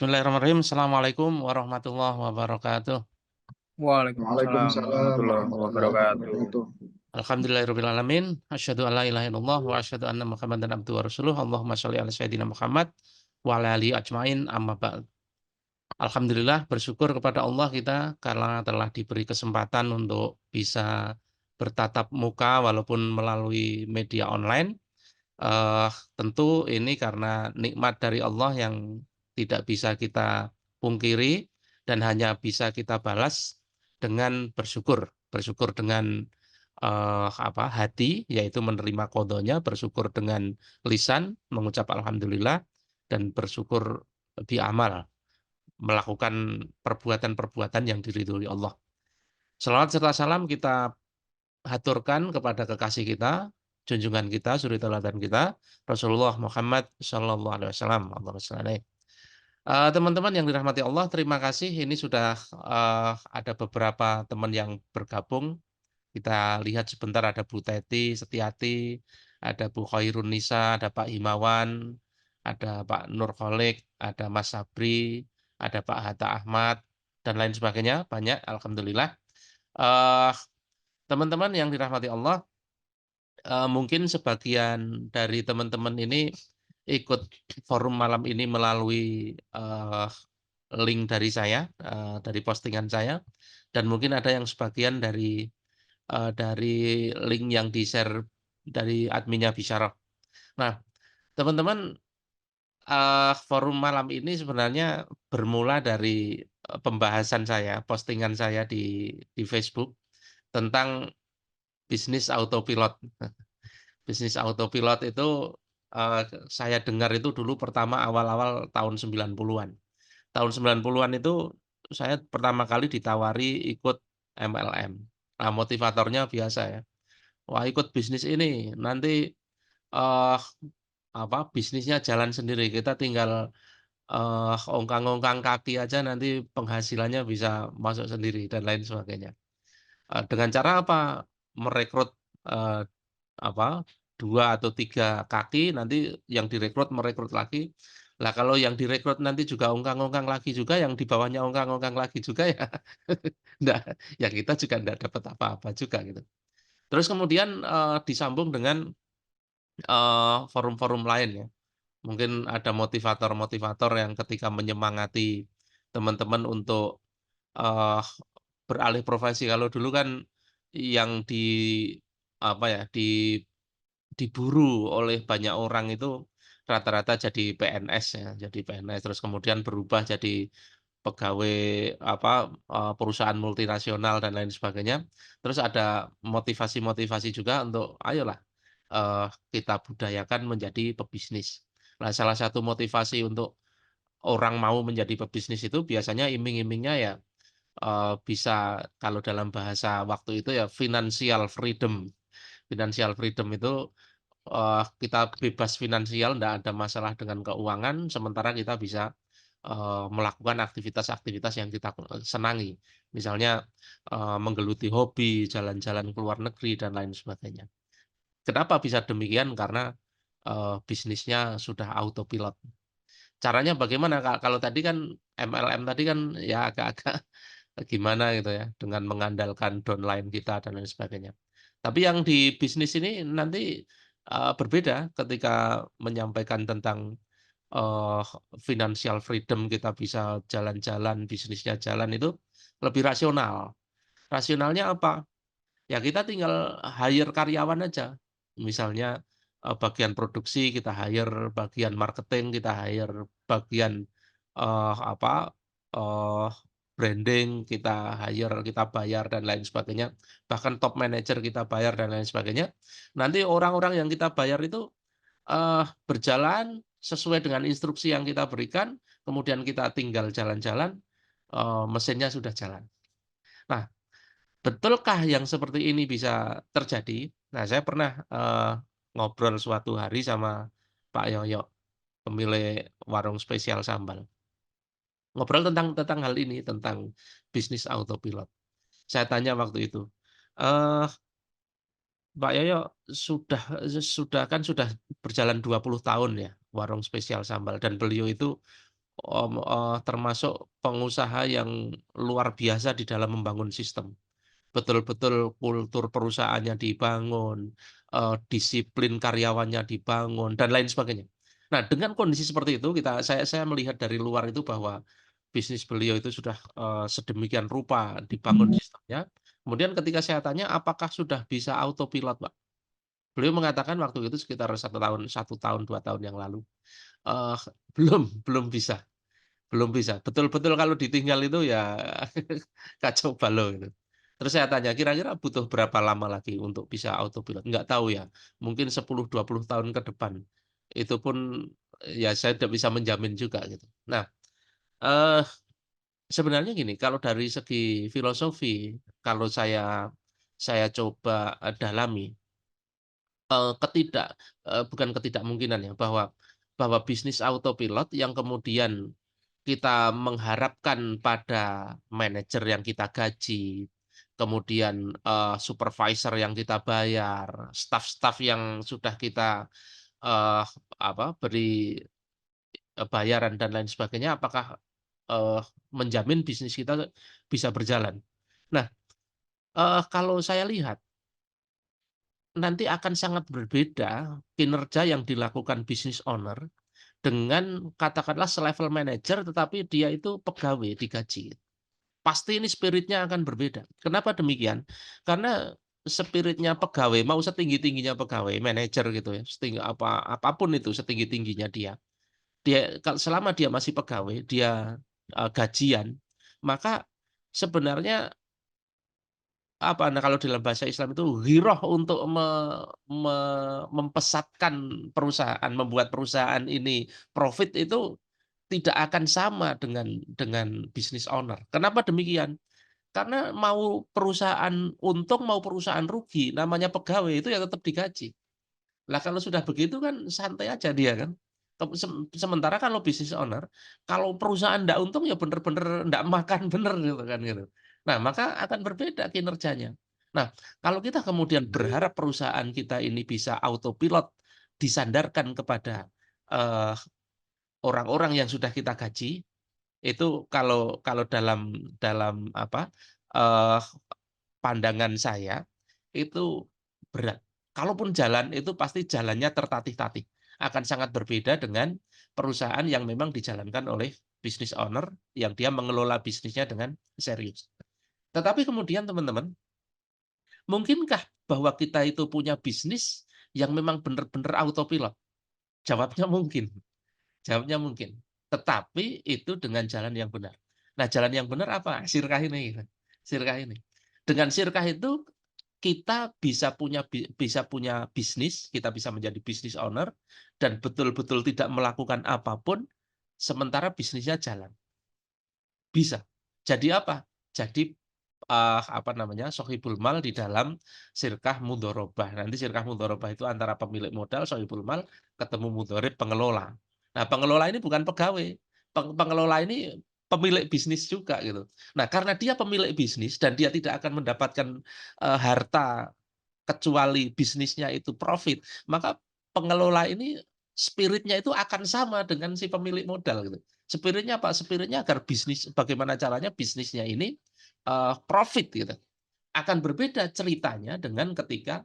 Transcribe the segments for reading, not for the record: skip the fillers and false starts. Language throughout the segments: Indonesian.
Bismillahirrahmanirrahim. Assalamualaikum warahmatullahi wabarakatuh. Waalaikumsalam Waalaikumsalam warahmatullahi warahmatullahi wabarakatuh. wabarakatuh. Alhamdulillahirabbil alamin. Asyhadu an la ilaha illallah wa asyhadu anna Muhammadan abduhu wa rasuluh. Allahumma shalli ala sayyidina Muhammad wa ala alihi ajmain. Amma ba'd. Alhamdulillah bersyukur kepada Allah kita karena telah diberi kesempatan untuk bisa bertatap muka walaupun melalui media online. Tentu ini karena nikmat dari Allah yang tidak bisa kita pungkiri dan hanya bisa kita balas dengan bersyukur. Bersyukur dengan, hati, yaitu menerima qadanya, bersyukur dengan lisan, mengucap alhamdulillah, dan bersyukur di amal, melakukan perbuatan-perbuatan yang diridhoi Allah. Shalawat serta salam kita haturkan kepada kekasih kita, junjungan kita, suri teladan kita, Rasulullah Muhammad sallallahu alaihi wasallam. Allahumma shalli alaihi. Teman-teman yang dirahmati Allah, terima kasih ini sudah, ada beberapa teman yang bergabung. Kita lihat sebentar ada Bu Teti Setiati, ada Bu Khairun Nisa, ada Pak Himawan, ada Pak Nur Kholik, ada Mas Sabri, ada Pak Hatta Ahmad, dan lain sebagainya, banyak alhamdulillah. Eee, Teman-teman yang dirahmati Allah, mungkin sebagian dari teman-teman ini ikut forum malam ini melalui, link dari saya, dari postingan saya, dan mungkin ada yang sebagian dari link yang di-share dari adminnya Bisyarah. Nah, teman-teman, forum malam ini sebenarnya bermula dari, pembahasan saya, postingan saya di Facebook tentang bisnis autopilot. Bisnis autopilot itu, saya dengar itu dulu pertama awal-awal tahun 90-an. Tahun 90-an itu saya pertama kali ditawari ikut MLM. Nah, motivatornya biasa ya, "Wah, ikut bisnis ini, nanti, eee, bisnisnya jalan sendiri, kita tinggal, ongkang-ongkang kaki aja nanti penghasilannya bisa masuk sendiri," dan lain sebagainya. Dengan cara apa? Merekrut, eee, apa, 2 atau 3 kaki, nanti yang direkrut merekrut lagi. Lah kalau yang direkrut nanti juga ongkang-ongkang lagi juga, yang di bawahnya ongkang-ongkang lagi juga ya nggak, ya kita juga nggak dapat apa-apa juga gitu. Terus kemudian, disambung dengan, forum-forum lain ya. Mungkin ada motivator-motivator yang ketika menyemangati teman-teman untuk, eee, beralih profesi. Kalau dulu kan yang apa ya, diburu oleh banyak orang itu rata-rata jadi PNS ya, jadi PNS, terus kemudian berubah jadi pegawai perusahaan multinasional dan lain sebagainya. Terus ada motivasi-motivasi juga untuk, "Ayolah, kita budayakan menjadi pebisnis." Nah, salah satu motivasi untuk orang mau menjadi pebisnis itu biasanya iming-imingnya ya, bisa kalau dalam bahasa waktu itu ya financial freedom. Financial freedom itu, kita bebas finansial, ndak ada masalah dengan keuangan, sementara kita bisa, melakukan aktivitas-aktivitas yang kita, senangi. Misalnya, menggeluti hobi, jalan-jalan ke luar negeri, dan lain sebagainya. Kenapa bisa demikian? Karena, bisnisnya sudah autopilot. Caranya bagaimana, Kak? Kalau tadi kan MLM tadi kan ya agak-agak gimana gitu ya, dengan mengandalkan downline kita dan lain sebagainya. Tapi yang di bisnis ini nanti, berbeda ketika menyampaikan tentang, eee, financial freedom, kita bisa jalan-jalan, bisnisnya jalan, itu lebih rasional. Rasionalnya apa? Ya kita tinggal hire karyawan aja. Misalnya, bagian produksi kita hire, bagian marketing kita hire, bagian, eee, apa, eee, branding kita hire, kita bayar dan lain sebagainya. Bahkan top manager kita bayar dan lain sebagainya. Nanti orang-orang yang kita bayar itu, berjalan sesuai dengan instruksi yang kita berikan, kemudian kita tinggal jalan-jalan, mesinnya sudah jalan. Nah, betulkah yang seperti ini bisa terjadi? Nah, saya pernah, ngobrol suatu hari sama Pak Yoyo, pemilik warung spesial sambal. Ngobrol tentang hal ini, tentang bisnis autopilot. Saya tanya waktu itu, eee, "Pak Yoyo, sudah berjalan 20 tahun ya, warung spesial sambal, dan beliau itu termasuk pengusaha yang luar biasa di dalam membangun sistem. Betul-betul kultur perusahaannya dibangun, disiplin karyawannya dibangun, dan lain sebagainya. Nah, dengan kondisi seperti itu saya melihat dari luar itu bahwa bisnis beliau itu sudah, sedemikian rupa dibangun sistemnya. Kemudian ketika saya tanya, "Apakah sudah bisa autopilot, Pak?" Beliau mengatakan waktu itu sekitar 1 tahun, 2 tahun yang lalu, eee, belum bisa. Belum bisa, betul-betul kalau ditinggal itu ya kacau balau itu. Terus saya tanya, "Kira-kira butuh berapa lama lagi untuk bisa autopilot?" "Nggak tahu ya, mungkin 10, 20 tahun ke depan." Itu pun, ya saya tidak bisa menjamin juga gitu. Nah, eee, sebenarnya gini, kalau dari segi filosofi, kalau saya coba, dalami, bukan ketidakmungkinan ya, bahwa bisnis autopilot yang kemudian kita mengharapkan pada manajer yang kita gaji, kemudian, supervisor yang kita bayar, staf-staf yang sudah kita, eee, beri, bayaran dan lain sebagainya, apakah, eee, menjamin bisnis kita bisa berjalan. Nah, kalau saya lihat, nanti akan sangat berbeda kinerja yang dilakukan business owner dengan katakanlah selevel manajer, tetapi dia itu pegawai digaji. Pasti ini spiritnya akan berbeda. Kenapa demikian? Karena spiritnya pegawai, mau setinggi-tingginya pegawai, manajer gitu ya, apapun itu setinggi-tingginya dia. Selama dia masih pegawai, dia, gajian, maka sebenarnya kalau dalam bahasa Islam itu ghiroh untuk me me mempesatkan perusahaan, membuat perusahaan ini profit itu tidak akan sama dengan bisnis owner. Kenapa demikian? Karena mau perusahaan untung, mau perusahaan rugi, namanya pegawai itu ya tetap digaji. Lah kalau sudah begitu kan santai aja dia kan. Sementara kalau business owner, kalau perusahaan ndak untung ya bener-bener ndak makan bener gitu kan gitu. Nah, maka akan berbeda kinerjanya. Nah, kalau kita kemudian berharap perusahaan kita ini bisa autopilot disandarkan kepada, eee, orang-orang yang sudah kita gaji, itu kalau kalau dalam dalam eee pandangan saya, itu berat. Kalaupun jalan, itu pasti jalannya tertatih-tatih. Akan sangat berbeda dengan perusahaan yang memang dijalankan oleh business owner, yang dia mengelola bisnisnya dengan serius. Tetapi kemudian teman-teman, mungkinkah bahwa kita itu punya bisnis yang memang benar-benar autopilot? Jawabnya mungkin. Jawabnya mungkin. Tetapi itu dengan jalan yang benar. Nah, jalan yang benar apa? Sirkah ini gitu. Sirkah ini. Dengan sirkah itu kita bisa punya bisnis, kita bisa menjadi business owner dan betul-betul tidak melakukan apapun sementara bisnisnya jalan. Bisa. Jadi apa? Jadi, shahibul mal di dalam sirkah mudharabah. Nanti sirkah mudharabah itu antara pemilik modal, shahibul mal, ketemu mudharib, pengelola. Nah, pengelola ini bukan pegawai, pengelola ini pemilik bisnis juga gitu. Nah, karena dia pemilik bisnis dan dia tidak akan mendapatkan, harta kecuali bisnisnya itu profit, maka pengelola ini spiritnya itu akan sama dengan si pemilik modal gitu. Spiritnya apa? Spiritnya agar bisnis bagaimana caranya bisnisnya ini, profit gitu. Akan berbeda ceritanya dengan ketika,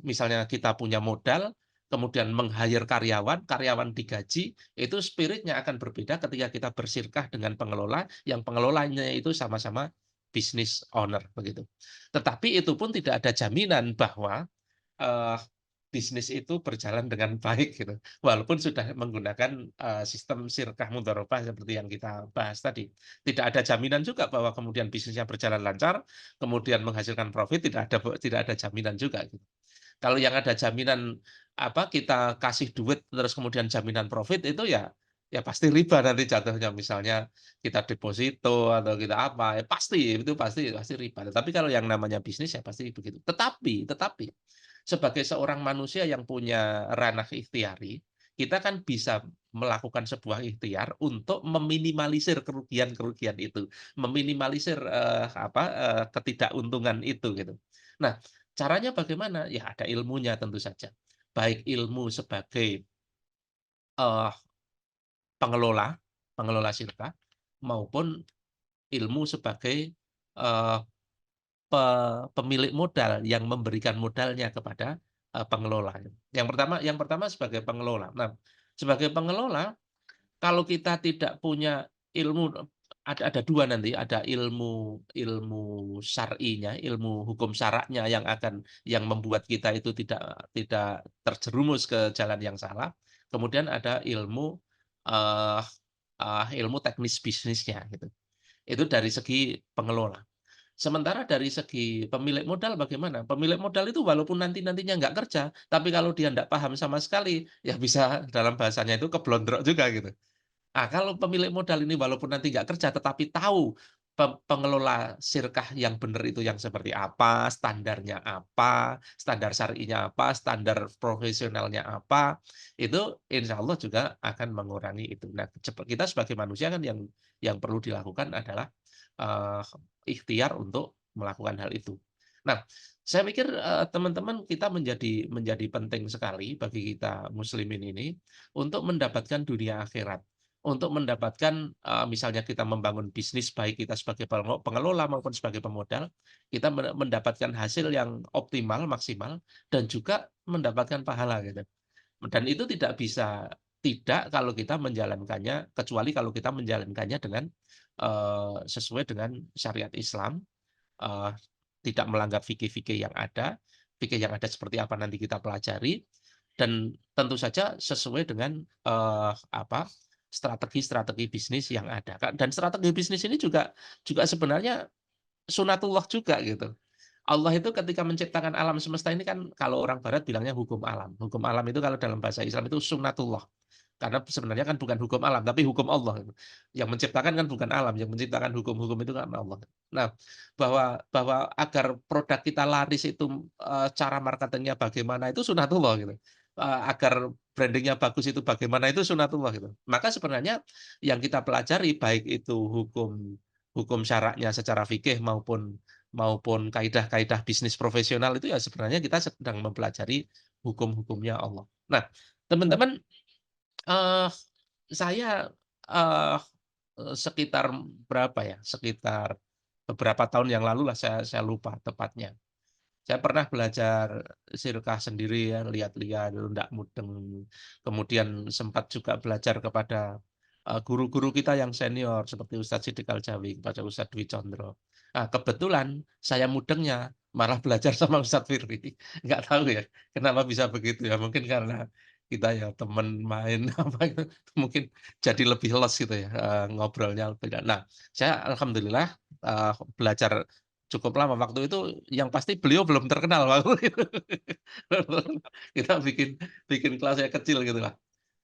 misalnya kita punya modal, kemudian meng-hire karyawan, karyawan digaji, itu spiritnya akan berbeda ketika kita bersirkah dengan pengelola, yang pengelolanya itu sama-sama business owner, begitu. Tetapi itu pun tidak ada jaminan bahwa, eee, bisnis itu berjalan dengan baik gitu, walaupun sudah menggunakan, sistem sirkah mudharabah seperti yang kita bahas tadi. Tidak ada jaminan juga bahwa kemudian bisnisnya berjalan lancar, kemudian menghasilkan profit, tidak ada jaminan juga gitu. Kalau yang ada jaminan, kita kasih duit terus kemudian jaminan profit itu ya pasti riba nanti jatuhnya. Misalnya kita deposito atau kita apa, ya pasti, itu pasti pasti riba. Tapi kalau yang namanya bisnis ya pasti begitu. Tetapi sebagai seorang manusia yang punya ranah ikhtiari, kita kan bisa melakukan sebuah ikhtiar untuk meminimalisir kerugian-kerugian itu, meminimalisir, ketidakuntungan itu gitu. Nah, caranya bagaimana? Ya ada ilmunya tentu saja. Baik ilmu sebagai, eee, pengelola pengelola syirkah maupun ilmu sebagai, eee, pe pemilik modal yang memberikan modalnya kepada, pengelola. Yang pertama sebagai pengelola. Nah, sebagai pengelola kalau kita tidak punya ilmu, ada 2 nanti, ada ilmu ilmu syar'inya, ilmu hukum syaraknya yang membuat kita itu tidak terjerumus ke jalan yang salah. Kemudian ada eee ilmu teknis bisnisnya gitu. Itu dari segi pengelola. Sementara dari segi pemilik modal bagaimana? Pemilik modal itu walaupun nantinya nggak kerja, tapi kalau dia nggak paham sama sekali, ya bisa dalam bahasanya itu keblondrok juga gitu. Ah, kalau pemilik modal ini walaupun nanti nggak kerja, tetapi tahu pengelola sirkah yang benar itu yang seperti apa, standarnya apa, standar syar'inya apa, standar profesionalnya apa, itu insya Allah juga akan mengurangi itu. Nah, kita sebagai manusia kan yang perlu dilakukan adalah, eee, ikhtiar untuk melakukan hal itu. Nah, saya pikir, teman-teman kita menjadi penting sekali bagi kita muslimin ini untuk mendapatkan dunia akhirat. Untuk mendapatkan, misalnya kita membangun bisnis, baik kita sebagai pengelola maupun sebagai pemodal, kita mendapatkan hasil yang optimal, maksimal, dan juga mendapatkan pahala gitu. Dan itu tidak kalau kita menjalankannya, kecuali kalau kita menjalankannya dengan, sesuai dengan syariat Islam, eee, tidak melanggar fikih-fikih yang ada. Fikih yang ada seperti apa nanti kita pelajari, dan tentu saja sesuai dengan, strategi-strategi bisnis yang ada, Kak, dan strategi bisnis ini juga sebenarnya sunatullah juga gitu. Allah itu ketika menciptakan alam semesta ini kan kalau orang barat bilangnya hukum alam. Hukum alam itu kalau dalam bahasa Islam itu sunatullah. Karena sebenarnya kan bukan hukum alam, tapi hukum Allah gitu. Yang menciptakan kan bukan alam, yang menciptakan hukum-hukum itu kan Allah. Nah, bahwa agar produk kita laris itu, cara marketingnya bagaimana itu sunatullah gitu. Agar branding-nya bagus itu bagaimana itu sunatullah gitu. Maka sebenarnya yang kita pelajari baik itu hukum hukum syaraknya secara fikih maupun maupun kaidah-kaidah bisnis profesional itu ya sebenarnya kita sedang mempelajari hukum-hukumnya Allah. Nah, teman-teman, Eee, saya, eee sekitar berapa ya, sekitar beberapa tahun yang lalu lah, saya lupa tepatnya. Saya pernah belajar sirkah sendiri ya, lihat-lihat, ndak mudeng. Kemudian sempat juga belajar kepada, guru-guru kita yang senior seperti Ustadz Siddiq Aljawi, kepada Ustadz Dwi Condro. Nah, kebetulan saya mudengnya malah belajar sama Ustadz Firly. Nggak tahu ya, kenapa bisa begitu ya, mungkin karena kita ya teman main apa itu, mungkin jadi lebih los gitu ya, ngobrolnya beda. Nah, saya alhamdulillah, belajar cukup lama, waktu itu yang pasti beliau belum terkenal waktu itu. Kita bikin bikin kelasnya kecil gitu lah.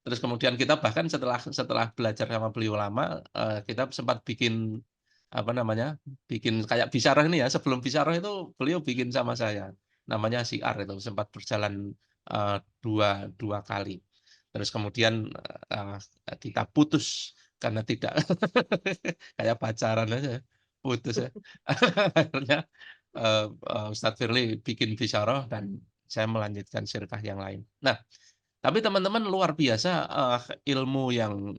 Terus kemudian kita bahkan setelah setelah belajar sama beliau lama, kita sempat bikin, apa namanya, bikin kayak bisyarah ini ya, sebelum bisyarah itu beliau bikin sama saya, namanya syiar itu, sempat berjalan, 2 kali. Terus kemudian, kita putus karena tidak kayak pacaran aja, putus ya. Akhirnya, Ustadz Firly bikin bisyarah dan saya melanjutkan syirkah yang lain. Nah, tapi teman-teman luar biasa, ilmu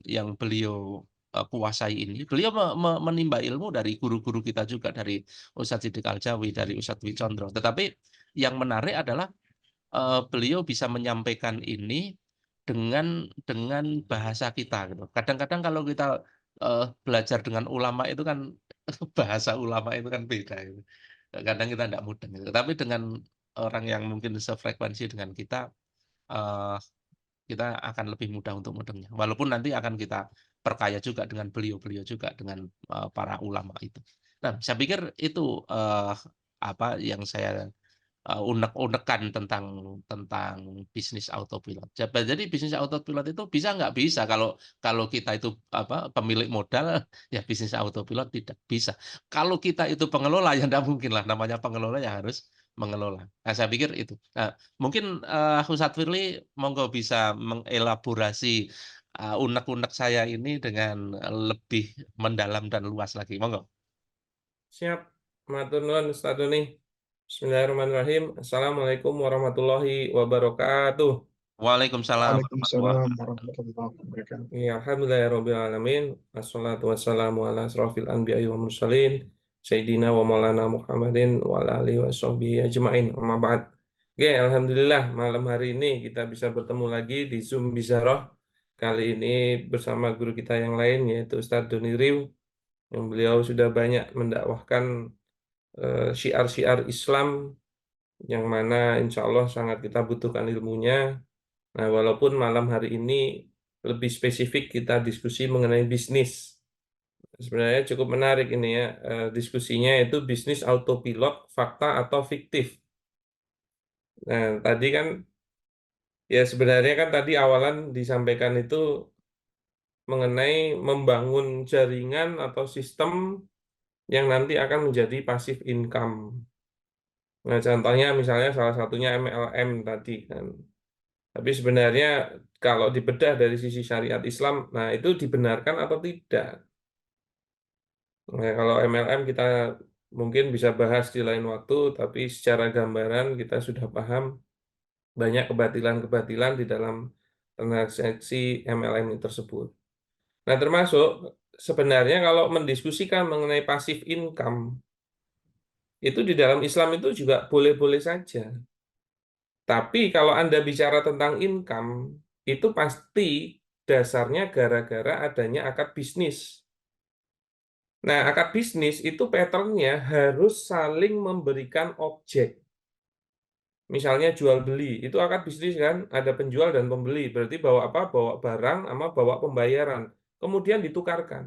yang beliau, kuasai ini, beliau menimba ilmu dari guru-guru kita juga, dari Ustadz Siddiq Aljawi, dari Ustadz Dwi Condro. Tetapi yang menarik adalah, beliau bisa menyampaikan ini dengan bahasa kita gitu. Kadang-kadang kalau kita, belajar dengan ulama itu kan bahasa ulama itu kan beda gitu. Kadang kita ndak mudeng gitu. Tapi dengan orang yang mungkin sefrekuensi dengan eee, kita akan lebih mudah untuk mudengnya. Walaupun nanti akan kita perkaya juga dengan beliau-beliau juga, dengan, para ulama itu. Nah, saya pikir itu, apa yang saya unek-unekan tentang bisnis autopilot. Jadi bisnis autopilot itu bisa nggak? Bisa, kalau kalau kita itu apa, pemilik modal, ya bisnis autopilot tidak bisa. Kalau kita itu pengelola, ya nggak mungkin lah, namanya pengelola ya harus mengelola. Nah, saya pikir itu. Nah, mungkin, Ustadz Firly monggo bisa mengelaborasi, unek-unek saya ini dengan lebih mendalam dan luas lagi, monggo. Siap, matur nuwun Ustaz Doni. Bismillahirrahmanirrahim. Assalamualaikum warahmatullahi wabarakatuh. Waalaikumsalam warahmatullahi Waalaikumsalam warahmatullahi wabarakatuh. Ya, alhamdulillahirrabbilalamin. Wassalatu wassalamu ala asrofil anbiya'i wa mursalin. Sayyidina wa maulana Muhammadin wa ala alihi wa sahbihi ajma'in. Amma ba'd. Oke, alhamdulillah malam hari ini kita bisa bertemu lagi di Zoom Bizaroh. Kali ini bersama guru kita yang lain yaitu Ustadz Doni Riw, yang beliau sudah banyak mendakwahkan syiar-syiar Islam yang mana insya Allah sangat kita butuhkan ilmunya. Nah, walaupun malam hari ini lebih spesifik kita diskusi mengenai bisnis. Sebenarnya cukup menarik ini ya, diskusinya itu bisnis autopilot, fakta atau fiktif. Nah, tadi kan, ya sebenarnya kan tadi awalan disampaikan itu mengenai membangun jaringan atau sistem yang nanti akan menjadi passive income. Nah, contohnya misalnya salah satunya MLM tadi kan. Tapi sebenarnya kalau dibedah dari sisi syariat Islam, nah itu dibenarkan atau tidak? Nah, kalau MLM kita mungkin bisa bahas di lain waktu, tapi secara gambaran kita sudah paham banyak kebatilan-kebatilan di dalam transaksi MLM tersebut. Nah, termasuk sebenarnya kalau mendiskusikan mengenai passive income, itu di dalam Islam itu juga boleh-boleh saja. Tapi kalau Anda bicara tentang income, itu pasti dasarnya gara-gara adanya akad bisnis. Nah, akad bisnis itu patternnya harus saling memberikan objek. Misalnya jual beli, itu akad bisnis kan, ada penjual dan pembeli. Berarti bawa apa? Bawa barang sama bawa pembayaran. Kemudian ditukarkan.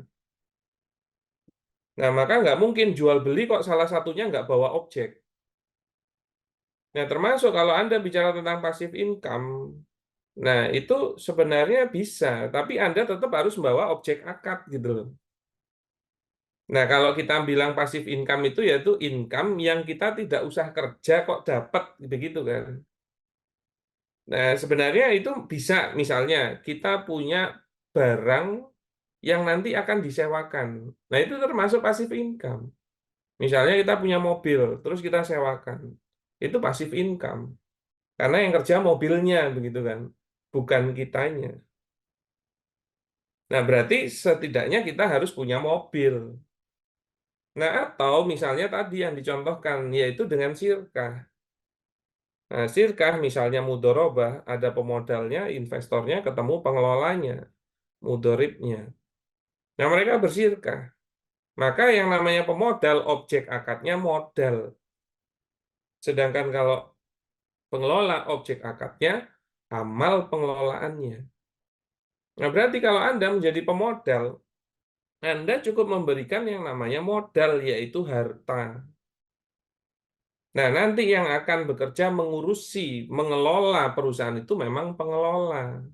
Nah, maka nggak mungkin jual beli kok salah satunya nggak bawa objek. Nah, termasuk kalau Anda bicara tentang passive income, nah itu sebenarnya bisa, tapi Anda tetap harus membawa objek akad gitu loh. Nah, kalau kita bilang passive income itu yaitu income yang kita tidak usah kerja kok dapat begitu kan. Nah, sebenarnya itu bisa misalnya kita punya barang yang nanti akan disewakan. Nah, itu termasuk passive income. Misalnya kita punya mobil, terus kita sewakan. Itu passive income. Karena yang kerja mobilnya begitu kan, bukan kitanya. Nah, berarti setidaknya kita harus punya mobil. Nah, atau misalnya tadi yang dicontohkan, yaitu dengan sirkah. Nah, sirkah misalnya mudorobah, ada pemodalnya, investornya, ketemu pengelolanya, mudoribnya. Nah, mereka bersirkah. Maka yang namanya pemodal, objek akadnya modal. Sedangkan kalau pengelola, objek akadnya amal pengelolaannya. Nah, berarti kalau Anda menjadi pemodal, Anda cukup memberikan yang namanya modal, yaitu harta. Nah, nanti yang akan bekerja mengurusi, mengelola perusahaan itu memang pengelola.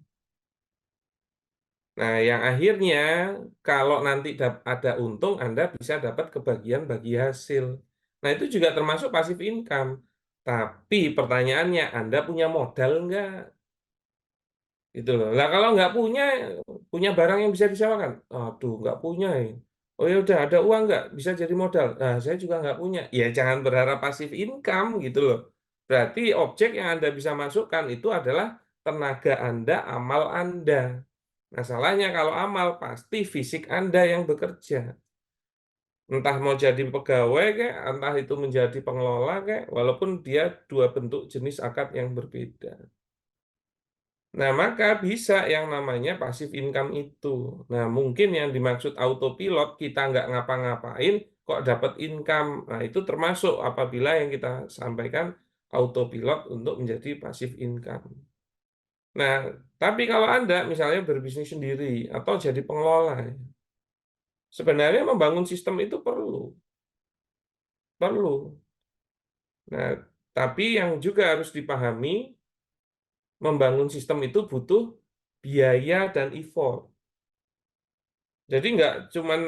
Nah, yang akhirnya kalau nanti ada untung, Anda bisa dapat kebagian bagi hasil. Nah, itu juga termasuk passive income. Tapi pertanyaannya, Anda punya modal enggak? Gitu loh. Lah kalau nggak punya barang yang bisa disewakan. Aduh, nggak punya ya. Oh ya udah, ada uang nggak? Bisa jadi modal. Nah, saya juga nggak punya. Ya jangan berharap passive income gitu loh. Berarti objek yang Anda bisa masukkan itu adalah tenaga Anda, amal Anda. Masalahnya kalau amal pasti fisik Anda yang bekerja. Entah mau jadi pegawai kayak, entah itu menjadi pengelola kayak, walaupun dia dua bentuk jenis akad yang berbeda. Nah, maka bisa yang namanya passive income itu. Nah, mungkin yang dimaksud autopilot, kita nggak ngapa-ngapain, kok dapat income. Nah, itu termasuk apabila yang kita sampaikan autopilot untuk menjadi passive income. Nah, tapi kalau Anda misalnya berbisnis sendiri atau jadi pengelola, sebenarnya membangun sistem itu perlu. Perlu. Nah, tapi yang juga harus dipahami, membangun sistem itu butuh biaya dan effort. Jadi nggak cuman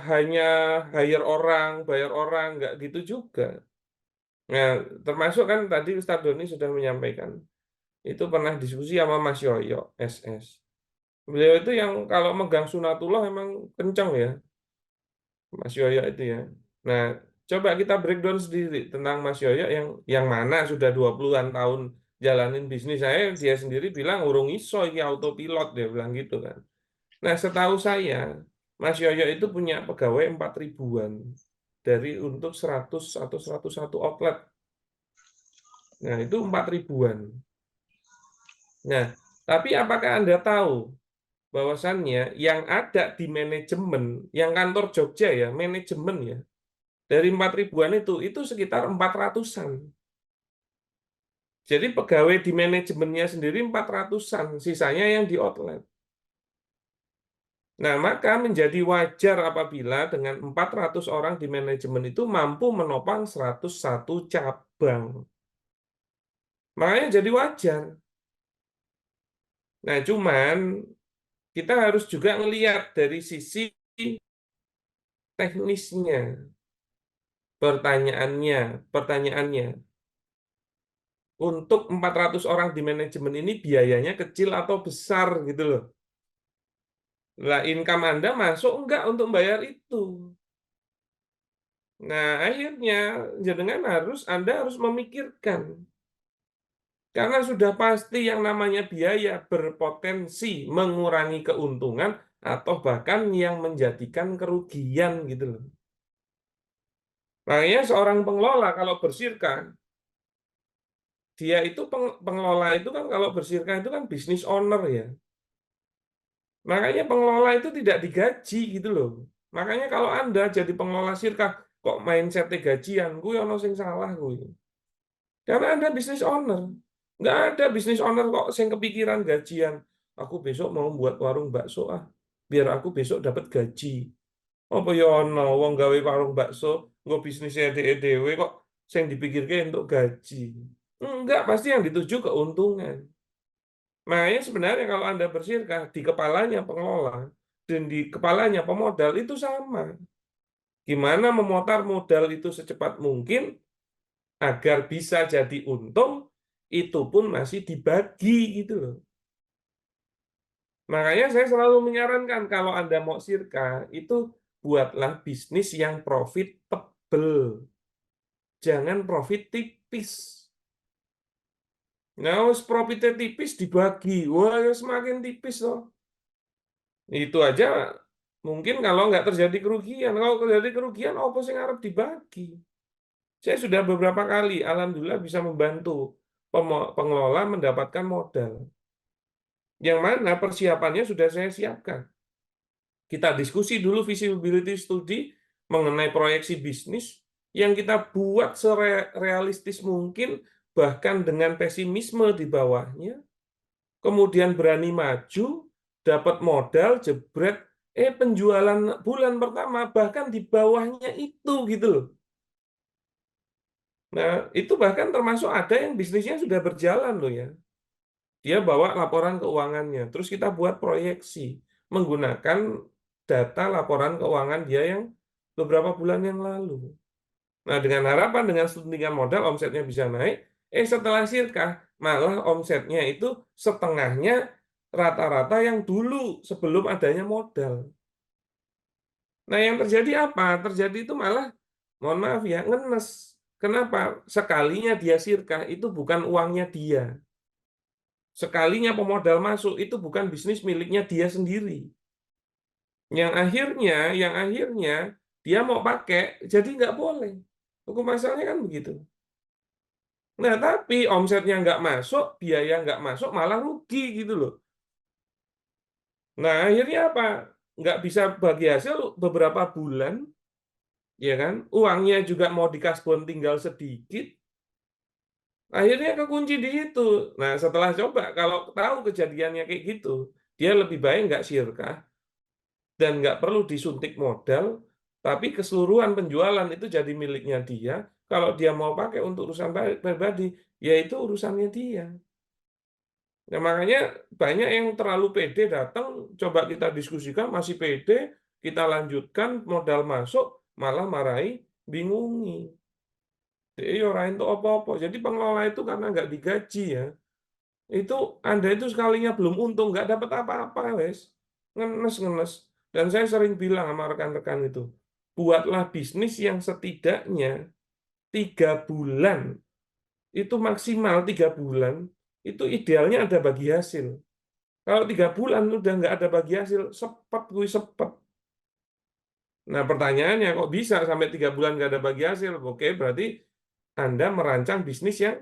hanya hire orang, bayar orang, nggak gitu juga. Nah, termasuk kan tadi Ustadz Doni sudah menyampaikan, itu pernah diskusi sama Mas Yoyo, SS. Beliau itu yang kalau megang sunatullah emang kencang ya, Mas Yoyo itu ya. Nah, coba kita breakdown sendiri tentang Mas Yoyo yang mana sudah 20-an tahun jalanin bisnis saya, dia sendiri bilang urung iso iki autopilot, dia bilang gitu kan. Nah, setahu saya Mas Yoyo itu punya pegawai 4 ribuan dari untuk 100 atau 101 outlet. Nah, itu 4 ribuan. Nah, tapi apakah Anda tahu bahwasannya yang ada di manajemen, yang kantor Jogja ya, manajemen ya, dari 4 ribuan itu sekitar 400-an. Jadi pegawai di manajemennya sendiri 400-an, sisanya yang di outlet. Nah, maka menjadi wajar apabila dengan 400 orang di manajemen itu mampu menopang 101 cabang. Makanya jadi wajar. Nah, cuman kita harus juga melihat dari sisi teknisnya. Pertanyaannya, untuk 400 orang di manajemen ini biayanya kecil atau besar gitu loh. Lah, income Anda masuk enggak untuk bayar itu? Nah, akhirnya Anda harus memikirkan. Karena sudah pasti yang namanya biaya berpotensi mengurangi keuntungan atau bahkan yang menjadikan kerugian gitu loh. Makanya seorang pengelola kalau bersirka, dia itu pengelola itu kan kalau bersirka itu kan bisnis owner ya. Makanya pengelola itu tidak digaji gitu loh. Makanya kalau Anda jadi pengelola sirka kok mindset gajian, gue ono sing salah gue. Karena Anda bisnis owner. Nggak ada bisnis owner kok sing kepikiran gajian. Aku besok mau buat warung bakso biar aku besok dapat gaji. Apa ya ono wong gawe warung bakso, nggo bisnisnya dhewe kok sing dipikirke untuk gaji. Enggak, pasti yang dituju keuntungan. Makanya sebenarnya kalau Anda bersirkah, di kepalanya pengelola dan di kepalanya pemodal itu sama. Gimana memutar modal itu secepat mungkin agar bisa jadi untung, itu pun masih dibagi gitu loh. Makanya saya selalu menyarankan kalau Anda mau sirka, itu buatlah bisnis yang profitable. Jangan profit tipis. Nah, profitnya tipis dibagi. Wah, semakin tipis loh. Itu aja mungkin kalau nggak terjadi kerugian. Kalau terjadi kerugian, apa sih ngarep dibagi? Saya sudah beberapa kali, alhamdulillah bisa membantu pengelola mendapatkan modal. Yang mana persiapannya sudah saya siapkan. Kita diskusi dulu visibility study mengenai proyeksi bisnis yang kita buat serealistis mungkin, bahkan dengan pesimisme di bawahnya. Kemudian berani maju, dapat modal, jebret, penjualan bulan pertama bahkan di bawahnya itu gitu loh. Nah, itu bahkan termasuk ada yang bisnisnya sudah berjalan loh ya. Dia bawa laporan keuangannya, terus kita buat proyeksi menggunakan data laporan keuangan dia yang beberapa bulan yang lalu. Nah, dengan harapan dengan suntikan modal omsetnya bisa naik, setelah sirkah malah omsetnya itu setengahnya rata-rata yang dulu sebelum adanya modal. Nah, yang terjadi apa? Terjadi itu malah, mohon maaf ya, ngenes. Kenapa? Sekalinya dia sirkah itu bukan uangnya dia. Sekalinya pemodal masuk itu bukan bisnis miliknya dia sendiri. Yang akhirnya dia mau pakai, jadi nggak boleh. Hukum asalnya kan begitu. Nah, tapi omsetnya nggak masuk, biaya nggak masuk, malah rugi gitu loh. Nah, akhirnya apa? Nggak bisa bagi hasil beberapa bulan, ya kan? Uangnya juga mau dikasbon tinggal sedikit, akhirnya kekunci di situ. Nah, setelah coba, kalau tahu kejadiannya kayak gitu, dia lebih baik nggak sirkah, dan nggak perlu disuntik modal, tapi keseluruhan penjualan itu jadi miliknya dia. Kalau dia mau pakai untuk urusan pribadi, ya itu urusannya dia. Nah, makanya banyak yang terlalu pede datang, coba kita diskusikan, masih pede, kita lanjutkan, modal masuk, malah marahi, bingungi. Jadi orang itu apa-apa. Jadi pengelola itu karena nggak digaji ya, itu Anda itu sekalinya belum untung, nggak dapat apa-apa, wes. Ngenes-ngenes. Dan saya sering bilang sama rekan-rekan itu, buatlah bisnis yang setidaknya 3 bulan itu maksimal 3 bulan, itu idealnya ada bagi hasil. Kalau 3 bulan udah nggak ada bagi hasil, sepet kuwi sepet. Nah, pertanyaannya kok bisa sampai 3 bulan nggak ada bagi hasil? Oke, berarti Anda merancang bisnis yang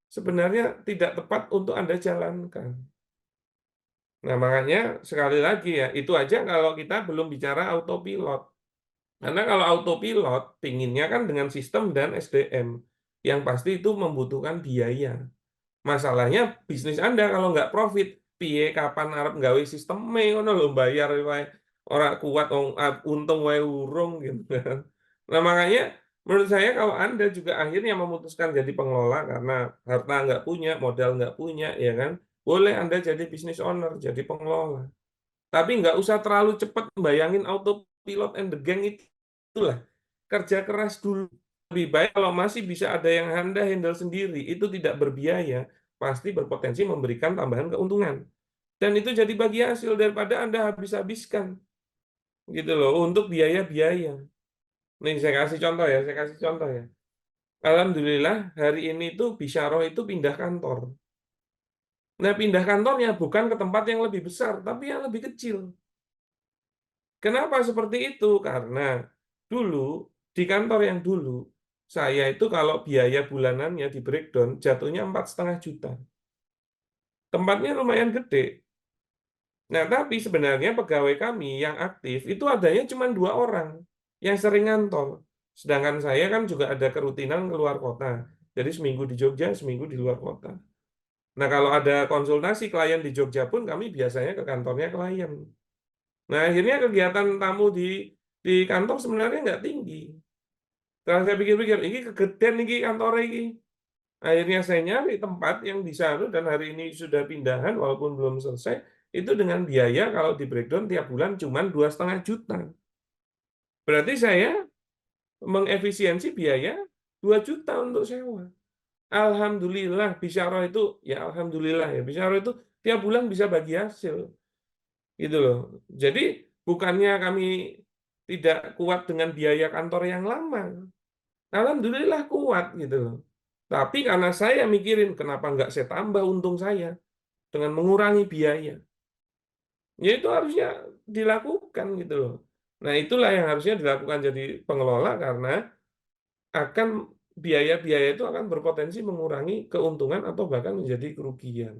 sebenarnya tidak tepat untuk Anda jalankan. Nah, makanya sekali lagi ya, itu aja kalau kita belum bicara autopilot. Karena kalau autopilot, pinginnya kan dengan sistem dan SDM, yang pasti itu membutuhkan biaya. Masalahnya bisnis Anda kalau nggak profit, piye kapan arep gawe sisteme ngono lho bayar wae ora kuat untung wae urung gitu kan. Nah, makanya menurut saya kalau Anda juga akhirnya memutuskan jadi pengelola karena harta nggak punya, modal nggak punya, ya kan, boleh Anda jadi business owner, jadi pengelola. Tapi nggak usah terlalu cepat bayangin autopilot and the gang itulah. Kerja keras dulu. Lebih baik kalau masih bisa ada yang Anda handle sendiri, itu tidak berbiaya, pasti berpotensi memberikan tambahan keuntungan. Dan itu jadi bagi hasil daripada Anda habis-habiskan. Gitu loh, untuk biaya-biaya. Nih saya kasih contoh ya. Alhamdulillah hari ini tuh Bisyarah itu pindah kantor. Nah, pindah kantornya bukan ke tempat yang lebih besar, tapi yang lebih kecil. Kenapa seperti itu? Karena dulu di kantor yang dulu saya itu kalau biaya bulanannya di breakdown jatuhnya 4,5 juta. Tempatnya lumayan gede. Nah, tapi sebenarnya pegawai kami yang aktif itu adanya cuma 2 orang yang sering ngantor. Sedangkan saya kan juga ada kerutinan keluar kota. Jadi seminggu di Jogja, seminggu di luar kota. Nah, kalau ada konsultasi klien di Jogja pun kami biasanya ke kantornya klien. Nah, akhirnya kegiatan tamu di kantor sebenarnya nggak tinggi. Setelah saya pikir-pikir, ini kegedean ini kantor ini. Akhirnya saya nyari tempat yang bisa, dan hari ini sudah pindahan walaupun belum selesai, itu dengan biaya kalau di breakdown tiap bulan cuma 2,5 juta. Berarti saya mengefisiensi biaya 2 juta untuk sewa. Alhamdulillah, Bisyarah itu, ya alhamdulillah ya, Bisyarah itu tiap bulan bisa bagi hasil. Gitu loh. Jadi bukannya kami tidak kuat dengan biaya kantor yang lama. Alhamdulillah kuat gitu loh. Tapi karena saya mikirin kenapa nggak saya tambah untung saya dengan mengurangi biaya. Ya itu harusnya dilakukan gitu loh. Nah, itulah yang harusnya dilakukan jadi pengelola karena akan biaya-biaya itu akan berpotensi mengurangi keuntungan atau bahkan menjadi kerugian.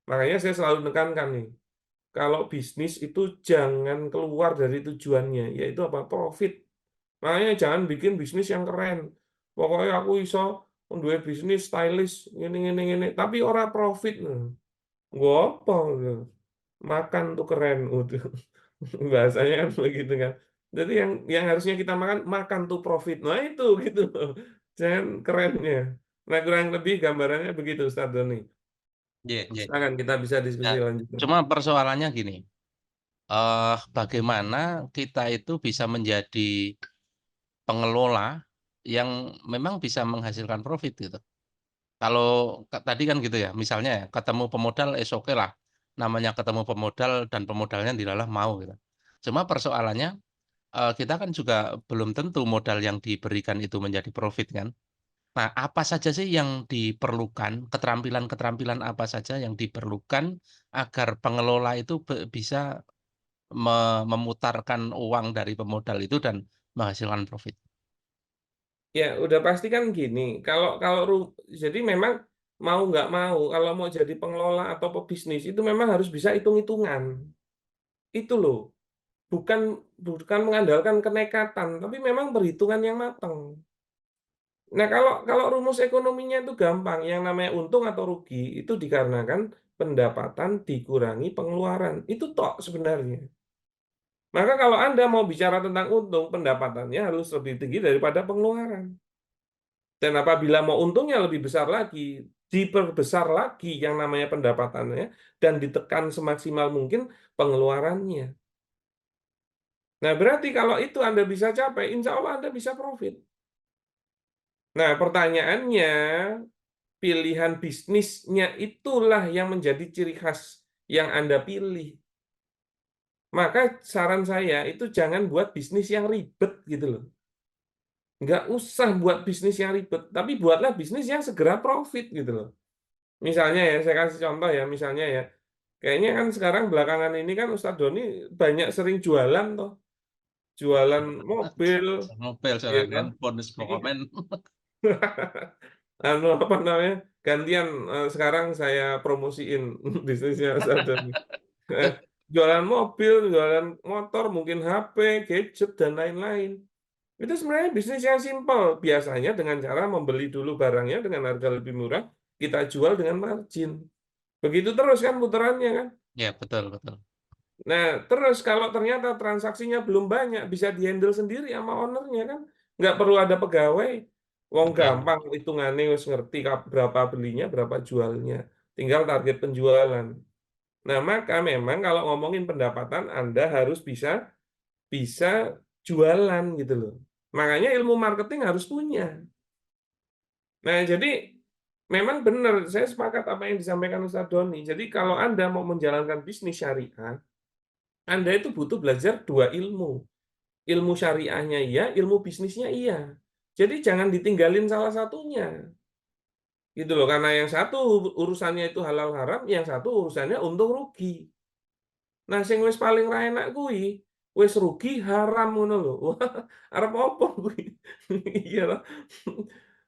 Makanya saya selalu menekankan nih, kalau bisnis itu jangan keluar dari tujuannya, yaitu apa? Profit. Makanya jangan bikin bisnis yang keren. Pokoknya aku iso duwe bisnis stylish ini, tapi ora profit. Nggo apa? Makan tuh keren udah. Bahasanya kan begitu kan. Jadi yang harusnya kita makan tuh profit. Nah itu gitu loh. Jangan kerennya. Nah, kurang lebih gambarannya begitu Ustaz Doni. Iya, iya. Silakan kita bisa Ya, diskusi lanjut. cuma persoalannya gini, bagaimana kita itu bisa menjadi pengelola yang memang bisa menghasilkan profit gitu. Kalau tadi kan gitu ya, misalnya ya, ketemu pemodal oke lah, namanya ketemu pemodal dan pemodalnya dilalah mau gitu. Cuma persoalannya, kita kan juga belum tentu modal yang diberikan itu menjadi profit kan. Nah, apa saja sih yang diperlukan, keterampilan-keterampilan apa saja yang diperlukan agar pengelola itu bisa memutarkan uang dari pemodal itu dan menghasilkan profit? Ya, udah pasti kan gini. Kalau kalau jadi memang mau nggak mau, kalau mau jadi pengelola atau pebisnis itu memang harus bisa hitung-hitungan. Itu loh. Bukan bukan mengandalkan kenekatan, tapi memang perhitungan yang matang. Nah, kalau rumus ekonominya itu gampang, yang namanya untung atau rugi itu dikarenakan pendapatan dikurangi pengeluaran. Itu tok sebenarnya. Maka kalau Anda mau bicara tentang untung, pendapatannya harus lebih tinggi daripada pengeluaran. Dan apabila mau untungnya lebih besar lagi, diperbesar lagi yang namanya pendapatannya dan ditekan semaksimal mungkin pengeluarannya. Nah, berarti kalau itu Anda bisa capai, insya Allah Anda bisa profit. Nah, pertanyaannya, pilihan bisnisnya itulah yang menjadi ciri khas yang Anda pilih. Maka saran saya itu jangan buat bisnis yang ribet gitu loh. Nggak usah buat bisnis yang ribet, tapi buatlah bisnis yang segera profit gitu loh. Misalnya ya, saya kasih contoh ya, misalnya ya, kayaknya kan sekarang belakangan ini kan Ustadz Doni banyak sering jualan toh, jualan mobil, Mobil, ya jalan kan? handphone, no Iya. comment. Apa namanya? Gantian sekarang saya promosiin bisnisnya Ustadz Doni. Jualan mobil, jualan motor, mungkin HP, gadget dan lain-lain. Itu sebenarnya bisnis yang simpel. Biasanya dengan cara membeli dulu barangnya dengan harga lebih murah, kita jual dengan margin. Begitu terus kan putarannya kan. Ya, betul, betul. Nah, terus kalau ternyata transaksinya belum banyak, bisa dihandle sendiri sama ownernya kan. Nggak perlu ada pegawai. Wong Betul. gampang hitungannya wis ngerti berapa belinya, berapa jualnya. Tinggal target penjualan. Nah, maka memang kalau ngomongin pendapatan, Anda harus bisa bisa jualan gitu loh. Makanya ilmu marketing harus punya. Nah, jadi memang benar, saya sepakat apa yang disampaikan Ustadz Doni. Jadi kalau Anda mau menjalankan bisnis syariah, Anda itu butuh belajar dua ilmu. Ilmu syariahnya iya, ilmu bisnisnya iya. Jadi jangan ditinggalin salah satunya. Gitu loh, karena yang satu urusannya itu halal haram, yang satu urusannya untung rugi. Nah, sing wis paling ra enak kuwi, wis rugi haram ngono lho. Wah, arep apa kuwi? Iya loh.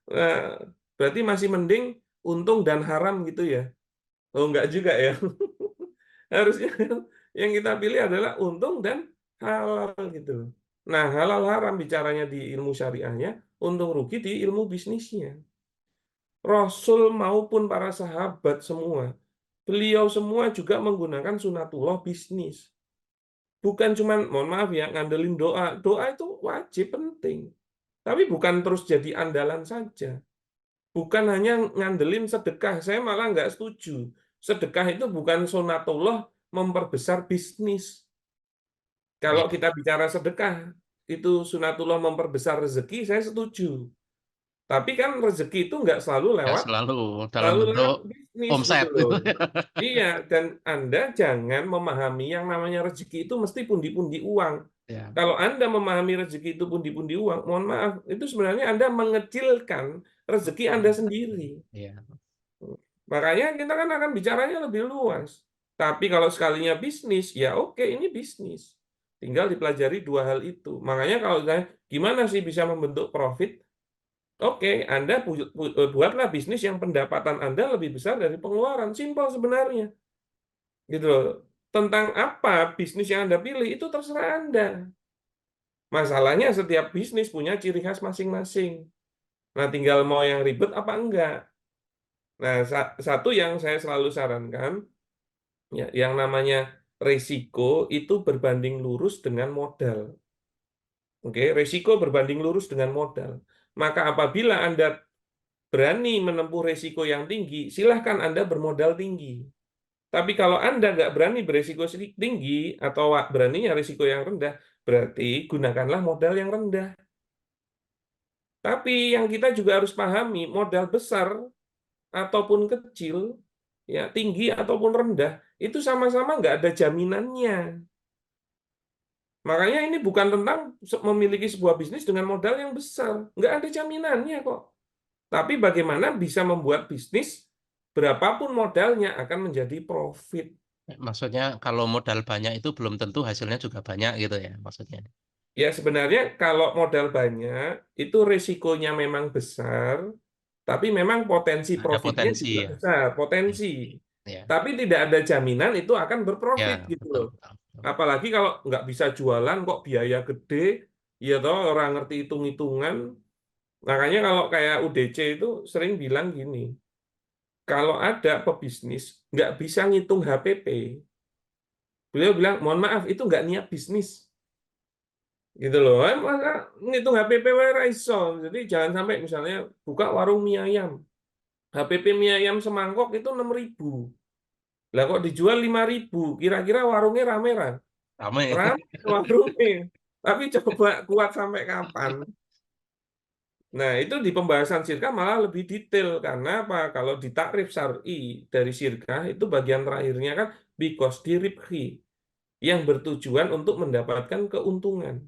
Nah, berarti masih mending untung dan haram gitu ya? Oh, enggak juga ya. Harusnya yang kita pilih adalah untung dan halal gitu loh. Nah, halal haram bicaranya di ilmu syariahnya, untung rugi di ilmu bisnisnya. Rasul maupun para sahabat semua, beliau semua juga menggunakan sunatullah bisnis. Bukan cuman, mohon maaf ya, ngandelin doa. Doa itu wajib, penting. Tapi bukan terus jadi andalan saja. Bukan hanya ngandelin sedekah. Saya malah nggak setuju. Sedekah itu bukan sunatullah memperbesar bisnis. Kalau Ya, kita bicara sedekah, itu sunatullah memperbesar rezeki, saya setuju. Tapi kan rezeki itu nggak selalu nggak lewat selalu dalam selalu bentuk lewat bisnis gitu omset. loh. Iya, dan Anda jangan memahami yang namanya rezeki itu mesti pundi-pundi uang. Ya, Kalau Anda memahami rezeki itu pundi-pundi uang, mohon maaf, itu sebenarnya Anda mengecilkan rezeki Anda sendiri. ya. Makanya kita kan akan bicaranya lebih luas. Tapi kalau sekalinya bisnis, ya oke, ini bisnis. Tinggal dipelajari dua hal itu. Makanya kalau gimana sih bisa membentuk profit? Oke, Anda buatlah bisnis yang pendapatan Anda lebih besar dari pengeluaran. Simpel sebenarnya. Gitu loh. Tentang apa bisnis yang Anda pilih, itu terserah Anda. Masalahnya setiap bisnis punya ciri khas masing-masing. Nah, tinggal mau yang ribet apa enggak. Nah, satu yang saya selalu sarankan, ya, yang namanya resiko itu berbanding lurus dengan modal. Oke, resiko berbanding lurus dengan modal. Maka apabila Anda berani menempuh resiko yang tinggi, silahkan Anda bermodal tinggi. Tapi kalau Anda nggak berani beresiko tinggi atau beraninya risiko yang rendah, berarti gunakanlah modal yang rendah. Tapi yang kita juga harus pahami, modal besar ataupun kecil, ya tinggi ataupun rendah, itu sama-sama nggak ada jaminannya. Makanya ini bukan tentang memiliki sebuah bisnis dengan modal yang besar. Nggak ada jaminannya kok. Tapi bagaimana bisa membuat bisnis, berapapun modalnya akan menjadi profit. Maksudnya kalau modal banyak itu belum tentu hasilnya juga banyak gitu ya maksudnya. Ya sebenarnya kalau modal banyak, itu risikonya memang besar, tapi memang potensi Ada profitnya potensi juga ya. besar, Ya, potensi. ya, Tapi tidak ada jaminan itu akan ya, berprofit gitu betul, loh. betul, betul. Apalagi kalau nggak bisa jualan kok biaya gede, ya toh orang ngerti hitung-hitungan. Makanya kalau kayak UDC itu sering bilang gini, kalau ada pebisnis nggak bisa ngitung HPP, beliau bilang, mohon maaf itu nggak niat bisnis. Gitu loh. Masa ngitung HPP wae ra iso. Jadi jangan sampai misalnya buka warung mie ayam. HPP mie ayam semangkok itu 6.000. Lah kok dijual 5.000. Kira-kira warungnya rame ra? Ramai. Rame warungnya. Tapi coba kuat sampai kapan? Nah, itu di pembahasan sirkah malah lebih detail karena apa? Kalau di takrif syar'i dari sirkah itu bagian terakhirnya kan bikos diribhi yang bertujuan untuk mendapatkan keuntungan.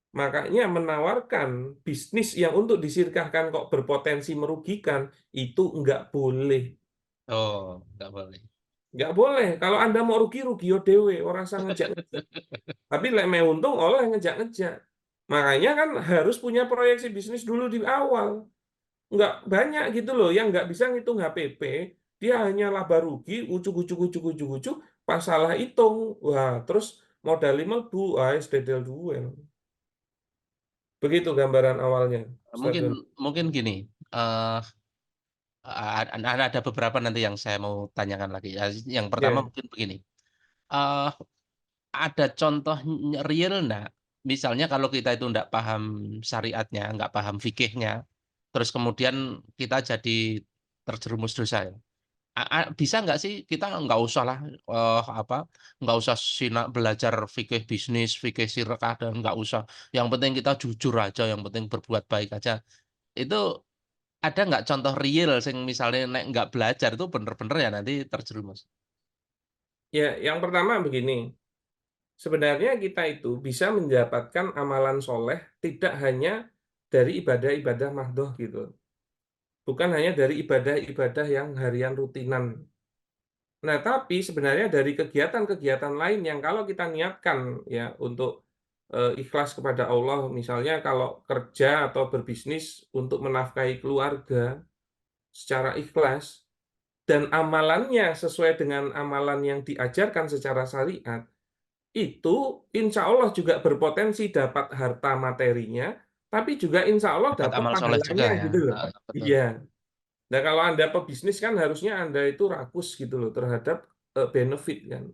Makanya menawarkan bisnis yang untuk disirkahkan kok berpotensi merugikan, itu nggak boleh. Oh, nggak boleh. Nggak boleh. Kalau Anda mau rugi, rugi yo dewe, orang usah ngejak. Tapi lek me untung oleh ngejak-ngejak. Makanya kan harus punya proyeksi bisnis dulu di awal. Nggak banyak gitu loh yang nggak bisa ngitung HPP, dia hanya laba rugi, ucuk-ucuk, pas salah hitung, wah terus modal mlebu, wah wis dedel duel. Begitu gambaran awalnya, Ustaz Mungkin Doni. mungkin gini, ada beberapa nanti yang saya mau tanyakan lagi. Yang pertama Ya, mungkin begini, eee, ada contoh real nggak, misalnya kalau kita itu nggak paham syariatnya, nggak paham fikihnya, terus kemudian kita jadi terjerumus dosa ya. Bisa nggak sih kita nggak usahlah, nggak usah belajar fikih bisnis, fikih sirkah, dan nggak usah, yang penting kita jujur aja, yang penting berbuat baik aja. Itu ada nggak contoh real sing misalnya nek nggak belajar itu bener-bener ya nanti terjerumus? ya yang pertama begini, sebenarnya kita itu bisa mendapatkan amalan soleh tidak hanya dari ibadah-ibadah mahdoh gitu. Bukan hanya dari ibadah-ibadah yang harian rutinan. Nah, tapi sebenarnya dari kegiatan-kegiatan lain yang kalau kita niatkan ya untuk ikhlas kepada Allah, misalnya kalau kerja atau berbisnis untuk menafkahi keluarga secara ikhlas dan amalannya sesuai dengan amalan yang diajarkan secara syariat, itu insya Allah juga berpotensi dapat harta materinya, tapi juga insya Allah Dapat dapat amal soleh juga pahalanya ya? gitu loh. Heeh, betul. Iya. Nah, kalau Anda pebisnis kan harusnya Anda itu rakus gitu loh terhadap benefit kan.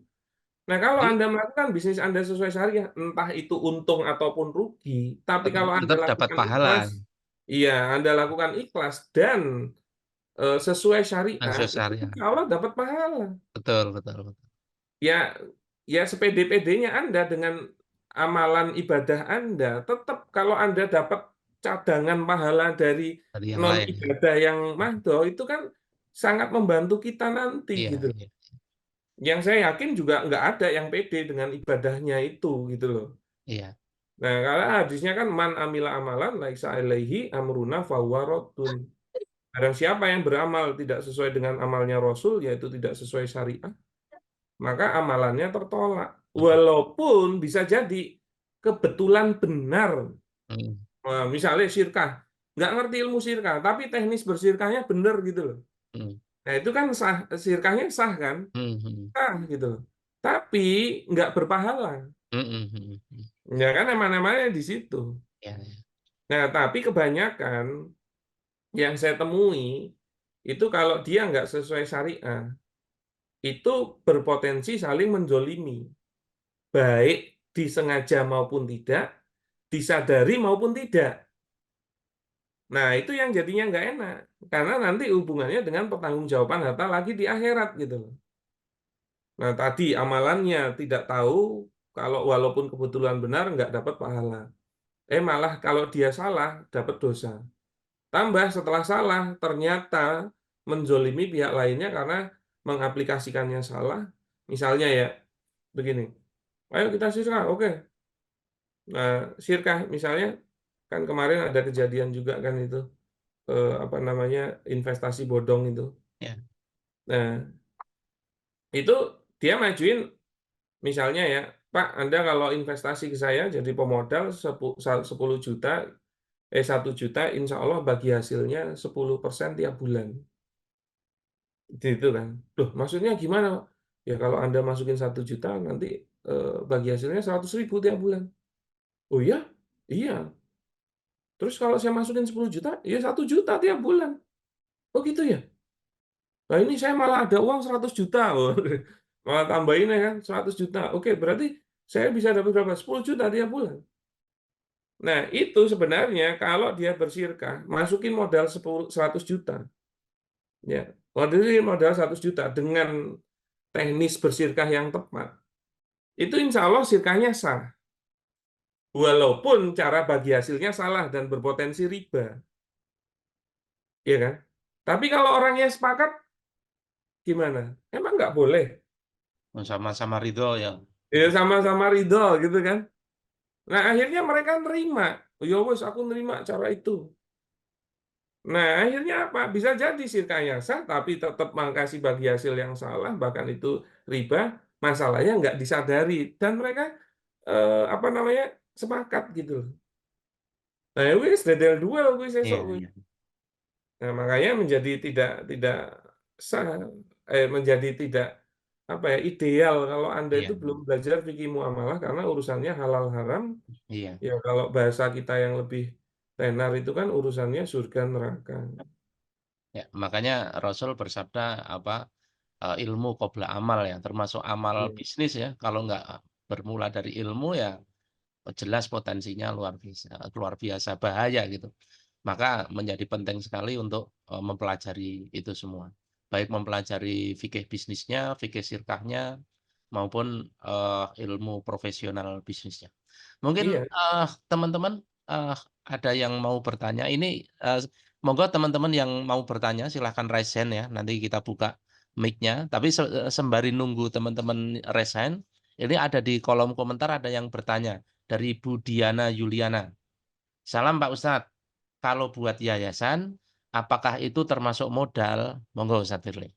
Nah, kalau Jadi Anda melakukan bisnis Anda sesuai syariah, entah itu untung ataupun rugi, tapi kalau Anda tetap dapat lakukan pahala, ikhlas, iya, Anda lakukan ikhlas dan sesuai syariat, itu aksesoris ya. insya Allah dapat pahala. Betul betul betul. Ya, ya sepede-pedenya Anda dengan amalan ibadah Anda, tetap kalau Anda dapat cadangan pahala dari Dari yang non lain ya. ibadah yang mahdoh, itu kan sangat membantu kita nanti Iya gitu. iya Yang saya yakin juga nggak ada yang pede dengan ibadahnya itu gitu loh. iya. Nah, karena hadisnya kan man amila amalan laisa alaihi amruna fahuwa raddun. Barang siapa yang beramal tidak sesuai dengan amalnya Rasul, yaitu tidak sesuai syariat, maka amalannya tertolak. Mhm, Walaupun bisa jadi kebetulan benar. mhm, Nah, misalnya sirkah, nggak ngerti ilmu sirkah, tapi teknis bersirkahnya benar gitu loh. mhm, Nah, itu kan sah, sirkahnya sah kan? mhm mhm, Sah gitu loh. Tapi nggak berpahala. mhm mhm mhm. Ya kan emang-emangnya di situ. Iya iya. Nah, tapi kebanyakan yang saya temui itu kalau dia nggak sesuai syariah, itu berpotensi saling menzolimi. Baik disengaja maupun tidak, disadari maupun tidak. Nah, itu yang jadinya nggak enak. Karena nanti hubungannya dengan pertanggungjawaban harta lagi di akhirat gitu loh. Nah, tadi amalannya tidak tahu, kalau walaupun kebetulan benar nggak dapat pahala. Malah kalau dia salah, dapat dosa. Tambah setelah salah, ternyata menzolimi pihak lainnya karena mengaplikasikannya salah. Misalnya ya, begini, ayo kita sirkah, oke. Nah, sirkah misalnya, kan kemarin ada kejadian juga kan itu, apa namanya, investasi bodong itu. Iya. Nah, itu dia majuin, misalnya ya, Pak, Anda kalau investasi ke saya jadi pemodal 10 juta, 1 juta, insya Allah bagi hasilnya 10% tiap bulan. Gitu kan. Loh, maksudnya gimana, Pak? Ya kalau Anda masukin 1 juta, nanti bagi hasilnya 100.000 tiap bulan. Oh iya? Iya. Terus kalau saya masukin 10 juta, ya 1 juta tiap bulan. Oh gitu ya? Nah ini saya malah ada uang 100 juta. Oh, malah tambahin ya kan 100 juta. Oke, berarti saya bisa dapat berapa? 10 juta tiap bulan. Nah, itu sebenarnya kalau dia bersirkah, masukin modal 100 juta. Ya, modal 100 juta dengan teknis bersirkah yang tepat. Itu insya Allah sirkahnya sah. Walaupun cara bagi hasilnya salah dan berpotensi riba. Ya kan? Tapi kalau orangnya sepakat, gimana? Emang nggak boleh. Sama-sama ridho ya. Ya sama-sama ridho gitu kan. Nah, akhirnya mereka nerima. Ya wes, aku nerima cara itu. Nah, akhirnya apa? Bisa jadi sirkanya sah, tapi tetap mengkasih bagi hasil yang salah, bahkan itu riba, masalahnya nggak disadari. Dan mereka, apa namanya, sepakat gitu loh. Nah, wis, dedel duel wis Iya, esok wis. iya, Nah, makanya menjadi tidak sah, menjadi tidak apa ya ideal kalau Anda iya, itu belum belajar fikih muamalah karena urusannya halal haram. iya. Ya kalau bahasa kita yang lebih tenar itu kan urusannya surga neraka. Ya, makanya Rasul bersabda apa ilmu qabla amal ya, termasuk amal Hmm. bisnis ya. Kalau nggak bermula dari ilmu ya jelas potensinya luar biasa bahaya gitu. Maka menjadi penting sekali untuk mempelajari itu semua. Baik mempelajari fikih bisnisnya, fikih sirkahnya, maupun ilmu profesional bisnisnya. Mungkin Iya, teman-teman ada yang mau bertanya. Ini monggo teman-teman yang mau bertanya silahkan raise hand ya. Nanti kita buka mic-nya. Tapi sembari nunggu teman-teman raise hand, ini ada di kolom komentar ada yang bertanya dari Bu Diana Yuliana. Salam Pak Ustadz. Kalau buat yayasan, apakah itu termasuk modal? Monggo Ustadz Firly.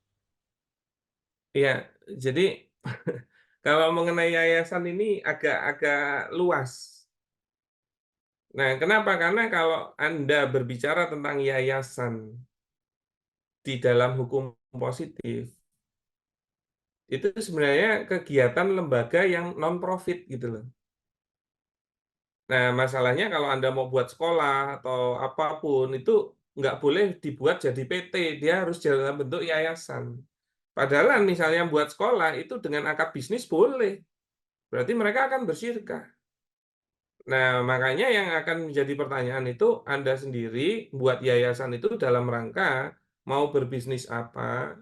iya. Jadi kalau mengenai yayasan ini agak-agak luas. Nah, kenapa? Karena kalau Anda berbicara tentang yayasan di dalam hukum positif, itu sebenarnya kegiatan lembaga yang non-profit gitu loh. Nah, masalahnya kalau Anda mau buat sekolah atau apapun, itu nggak boleh dibuat jadi PT, dia harus dalam bentuk yayasan. Padahal misalnya buat sekolah, itu dengan akad bisnis boleh. Berarti mereka akan bersyirkah. Nah, makanya yang akan menjadi pertanyaan itu, Anda sendiri buat yayasan itu dalam rangka mau berbisnis apa,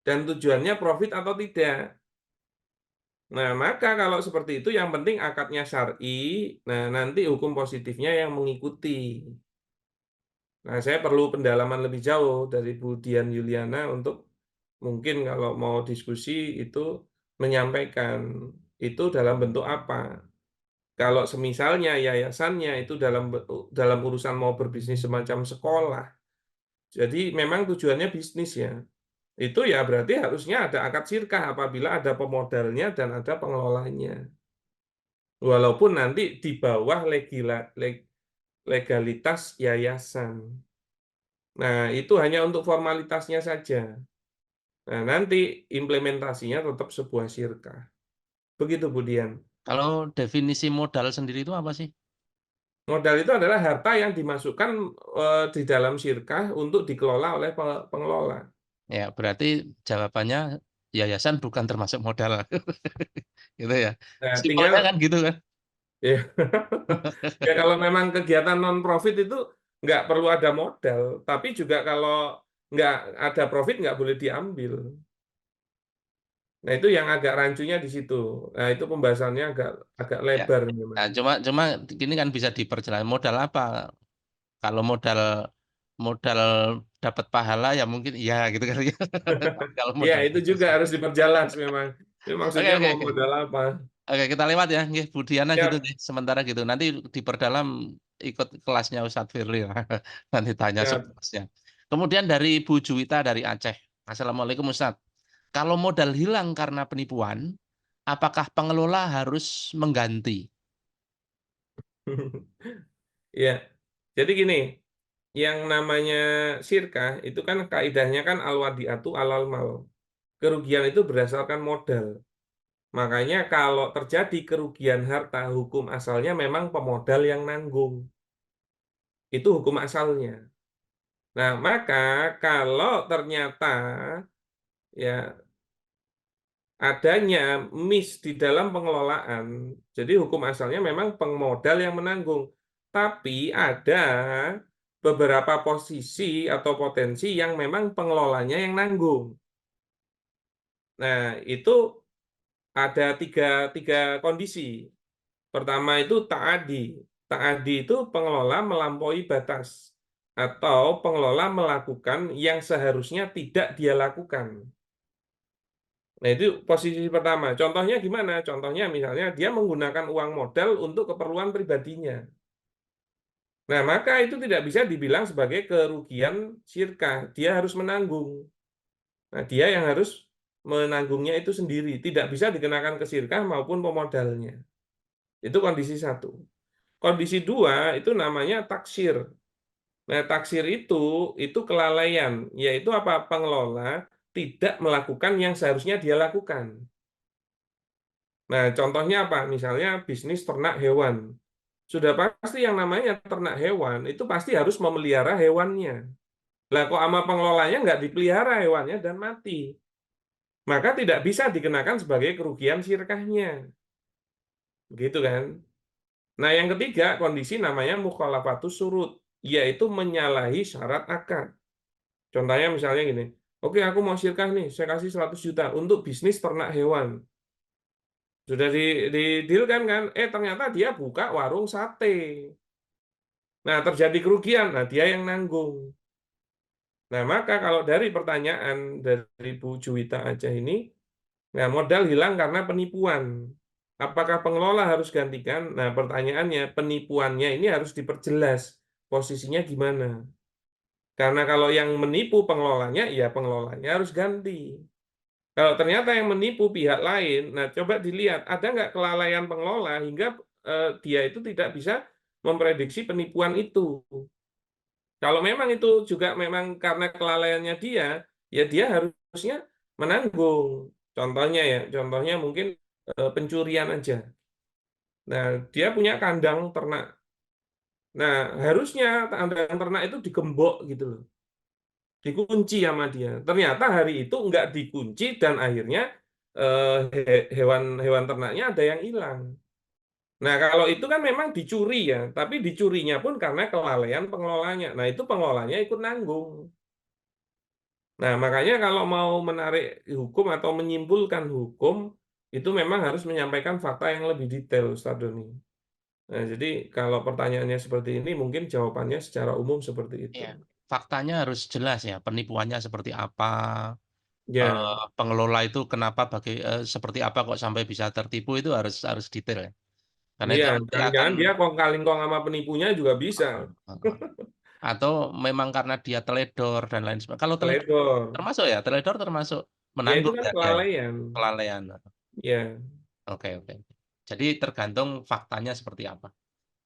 dan tujuannya profit atau tidak. Nah, maka kalau seperti itu yang penting akadnya syar'i, nah nanti hukum positifnya yang mengikuti. Nah, saya perlu pendalaman lebih jauh dari Bu Dian Yuliana untuk mungkin kalau mau diskusi itu menyampaikan itu dalam bentuk apa. Kalau semisalnya yayasannya itu dalam urusan mau berbisnis semacam sekolah, jadi memang tujuannya bisnis ya. Itu ya berarti harusnya ada akad sirkah apabila ada pemodalnya dan ada pengelolanya. Walaupun nanti di bawah legalitas yayasan. Nah, itu hanya untuk formalitasnya saja. Nah, nanti implementasinya tetap sebuah sirkah. Begitu, Budian. Kalau definisi modal sendiri itu apa sih? Modal itu adalah harta yang dimasukkan di dalam sirkah untuk dikelola oleh pengelola. Ya, berarti jawabannya yayasan bukan termasuk modal. Gitu ya. Nah, tinggal Simpelnya kan gitu kan. ya, ya kalau memang kegiatan non profit itu nggak perlu ada modal, tapi juga kalau nggak ada profit nggak boleh diambil. Nah, itu yang agak rancunya di situ. Nah, itu pembahasannya agak agak Ya. lebar memang. Nah, cuma cuma ini kan bisa diperjelas modal apa? Kalau modal modal dapat pahala ya mungkin iya gitu kan ya. Tapi kalau Ya, modal itu juga investasi. harus diperjelas memang. Ini Oke maksudnya oke mau oke. modal apa? Oke, kita lewat ya. Nggih, Bu Diana gitu Siap, deh. Sementara gitu. Nanti diperdalam ikut kelasnya Ustadz Firly lah. Nanti tanya siap. sepuasnya. Kemudian dari Bu Juwita dari Aceh. Assalamualaikum Ustadz. Kalau modal hilang karena penipuan, apakah pengelola harus mengganti? Ya, jadi gini, yang namanya sirkah itu kan kaidahnya kan al-wadi'atu alal mal. Kerugian itu berdasarkan modal. Makanya kalau terjadi kerugian harta, hukum asalnya memang pemodal yang nanggung. Itu hukum asalnya. Nah, maka kalau ternyata ya adanya miss di dalam pengelolaan, jadi hukum asalnya memang pemodal yang menanggung. Tapi ada beberapa posisi atau potensi yang memang pengelolanya yang nanggung. Nah, itu ada tiga kondisi. Pertama itu ta'adi. Ta'adi itu pengelola melampaui batas atau pengelola melakukan yang seharusnya tidak dia lakukan. Nah, itu posisi pertama. Contohnya gimana? Contohnya misalnya dia menggunakan uang modal untuk keperluan pribadinya. Nah, maka itu tidak bisa dibilang sebagai kerugian syirkah. Dia harus menanggung. Nah, dia yang harus menanggungnya itu sendiri. Tidak bisa dikenakan ke syirkah maupun pemodalnya. Itu kondisi satu. Kondisi dua itu namanya taksir. Nah, taksir itu kelalaian, yaitu apa? Pengelola tidak melakukan yang seharusnya dia lakukan. Nah, contohnya apa? Misalnya bisnis ternak hewan. Sudah pasti yang namanya ternak hewan itu pasti harus memelihara hewannya. Lah kok sama pengelolanya nggak dipelihara hewannya dan mati. Maka tidak bisa dikenakan sebagai kerugian syirkahnya. Gitu kan? Nah, yang ketiga kondisi namanya mukhalafatus surut, yaitu menyalahi syarat akad. Contohnya misalnya gini, oke aku mau syirkah nih, saya kasih 100 juta untuk bisnis ternak hewan. Sudah di deal kan, ternyata dia buka warung sate. Nah, terjadi kerugian, nah dia yang nanggung. Nah, maka kalau dari pertanyaan dari Bu Juwita Aceh ini, nah modal hilang karena penipuan. Apakah pengelola harus gantikan? Nah, pertanyaannya, penipuannya ini harus diperjelas. Posisinya gimana? Karena kalau yang menipu pengelolanya, ya pengelolanya harus ganti. Kalau ternyata yang menipu pihak lain, nah coba dilihat, ada nggak kelalaian pengelola hingga dia itu tidak bisa memprediksi penipuan itu. Kalau memang itu juga memang karena kelalaiannya dia, ya dia harusnya menanggung. Contohnya mungkin pencurian aja. Nah, dia punya kandang ternak. Nah, harusnya kandang ternak itu digembok gitu loh. Dikunci sama dia. Ternyata hari itu nggak dikunci dan akhirnya hewan-hewan ternaknya ada yang hilang. Nah, kalau itu kan memang dicuri ya, tapi dicurinya pun karena kelalaian pengelolanya. Nah, itu pengelolanya ikut nanggung. Nah, makanya kalau mau menarik hukum atau menyimpulkan hukum, itu memang harus menyampaikan fakta yang lebih detail, Ustaz Doni. Nah, jadi kalau pertanyaannya seperti ini, mungkin jawabannya secara umum seperti itu. Iya. Faktanya harus jelas ya, penipuannya seperti apa, Ya, pengelola itu kenapa seperti apa kok sampai bisa tertipu itu harus harus detail ya. Karena itu iya, nanti akan jangan-jangan dia kong kaling kong sama penipunya juga bisa. heeh. Atau memang karena dia teledor dan lain sebagainya. Kalau teledor Teledor. termasuk ya, teledor termasuk Ya itu menanggung kan nggak dia ya? kelalaian. Kelalaian. Ya, Oke, oke. Jadi tergantung faktanya seperti apa.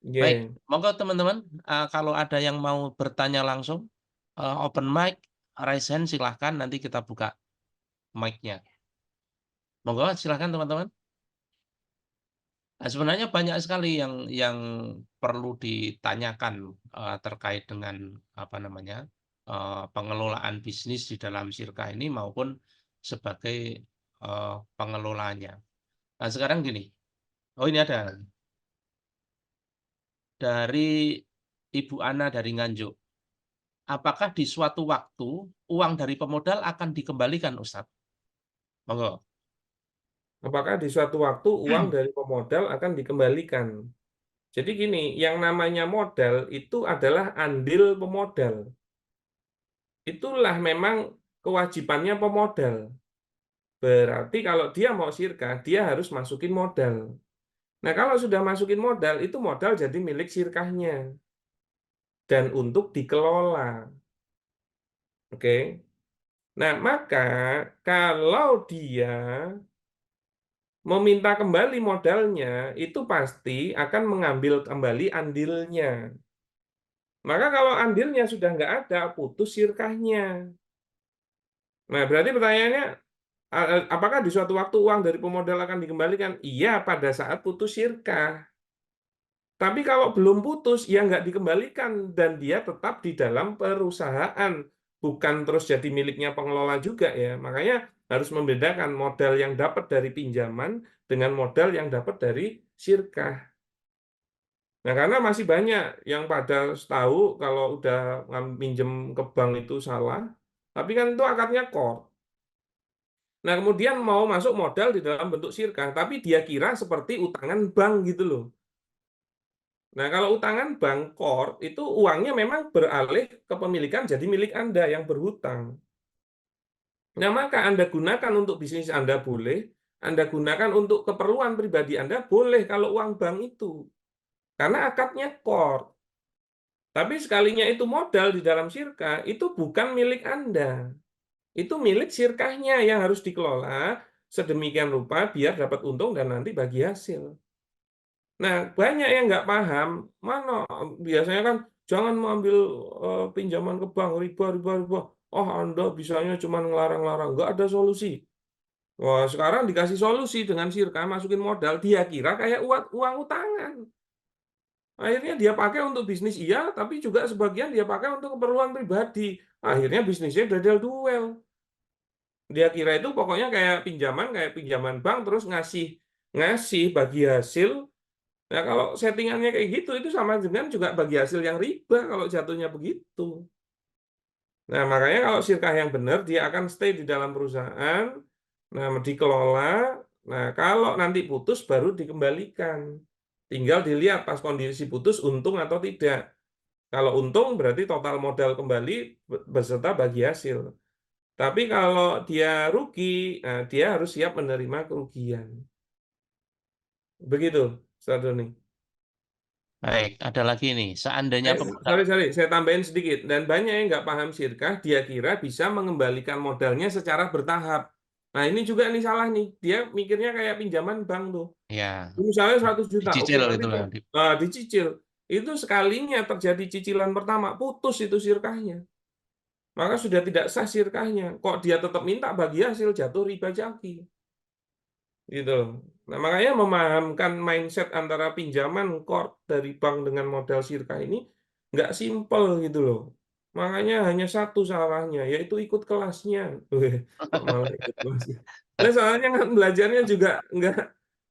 Baik, ya. monggo teman-teman, kalau ada yang mau bertanya langsung, open mic, raise hand silahkan nanti kita buka mic-nya. Monggo silahkan teman-teman. Nah, sebenarnya banyak sekali yang perlu ditanyakan, terkait dengan apa namanya, pengelolaan bisnis di dalam Sirka ini maupun sebagai, pengelolanya. Nah, sekarang gini, oh ini ada, dari Ibu Ana dari Nganjuk. Apakah di suatu waktu uang dari pemodal akan dikembalikan, Ustadz? Monggo. Apakah di suatu waktu uang dari pemodal akan dikembalikan? Jadi gini, yang namanya modal itu adalah andil pemodal. Itulah memang kewajibannya pemodal. Berarti kalau dia mau sirkah, dia harus masukin modal. Nah, kalau sudah masukin modal, itu modal jadi milik sirkahnya. Dan untuk dikelola. Oke. Nah, maka kalau dia meminta kembali modalnya, itu pasti akan mengambil kembali andilnya. Maka kalau andilnya sudah nggak ada, putus sirkahnya. Nah, berarti pertanyaannya, apakah di suatu waktu uang dari pemodal akan dikembalikan? Iya, pada saat putus sirkah. Tapi kalau belum putus, ya nggak dikembalikan. Dan dia tetap di dalam perusahaan. Bukan terus jadi miliknya pengelola juga ya. Makanya harus membedakan modal yang dapat dari pinjaman dengan modal yang dapat dari sirkah. Nah, karena masih banyak yang pada tahu kalau udah minjem ke bank itu salah, tapi kan itu akadnya core. Nah, kemudian mau masuk modal di dalam bentuk sirkah, tapi dia kira seperti utangan bank gitu loh. Nah, kalau utangan bank core itu uangnya memang beralih kepemilikan jadi milik Anda yang berhutang. Nah, maka Anda gunakan untuk bisnis Anda boleh, Anda gunakan untuk keperluan pribadi Anda boleh kalau uang bank itu. Karena akadnya core. Tapi sekalinya itu modal di dalam sirka, itu bukan milik Anda. Itu milik sirkahnya yang harus dikelola sedemikian rupa biar dapat untung dan nanti bagi hasil. Nah, banyak yang nggak paham, mana biasanya kan jangan mengambil pinjaman ke bank, riba, riba, riba. Oh, Anda bisanya cuma ngelarang-larang, nggak ada solusi. Wah, sekarang dikasih solusi dengan sirka, masukin modal, dia kira kayak uang utangan. Akhirnya dia pakai untuk bisnis iya, tapi juga sebagian dia pakai untuk keperluan pribadi. Akhirnya bisnisnya dadal-duel. Dia kira itu pokoknya kayak pinjaman bank, terus ngasih ngasih bagi hasil. Nah, kalau settingannya kayak gitu, itu sama dengan juga bagi hasil yang riba kalau jatuhnya begitu. Nah, makanya kalau sirkah yang benar, dia akan stay di dalam perusahaan, nah, dikelola. Nah, kalau nanti putus, baru dikembalikan. Tinggal dilihat pas kondisi putus, untung atau tidak. Kalau untung, berarti total modal kembali beserta bagi hasil. Tapi kalau dia rugi, nah, dia harus siap menerima kerugian. Begitu, Ustaz Doni. Baik, ada lagi nih. Seandainya pemegang, Sorry, saya tambahin sedikit. Dan banyak yang nggak paham sirkah, dia kira bisa mengembalikan modalnya secara bertahap. Nah, ini juga nih salah nih. Dia mikirnya kayak pinjaman bank tuh. ya, Misalnya 100 juta, oke, dicicil nanti gitu lah. dicicil. Itu sekalinya terjadi cicilan pertama, putus itu sirkahnya. Maka sudah tidak sah sirkahnya. Kok dia tetap minta bagi hasil, jatuh riba jaki. Gitu. Nah, makanya memahamkan mindset antara pinjaman core dari bank dengan modal sirka ini nggak simpel gitu loh. Makanya hanya satu salahnya, yaitu ikut kelasnya. Weh, kok malah ikut kelasnya. Nah, soalnya kan belajarnya juga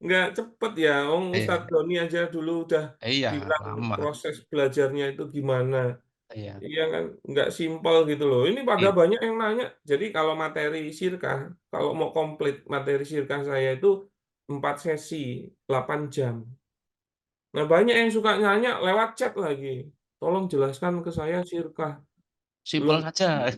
nggak cepet ya. Ustadz Iya, Doni aja dulu udah iya, bilang lama. proses belajarnya itu gimana. Iya. Iya kan, nggak simpel gitu loh. Ini pada Iya. banyak yang nanya. Jadi kalau materi sirkah, kalau mau komplit materi sirkah saya itu 4 sesi, 8 jam. Nah, banyak yang suka nanya lewat chat lagi. Tolong jelaskan ke saya sirkah. Simpel Loh, saja.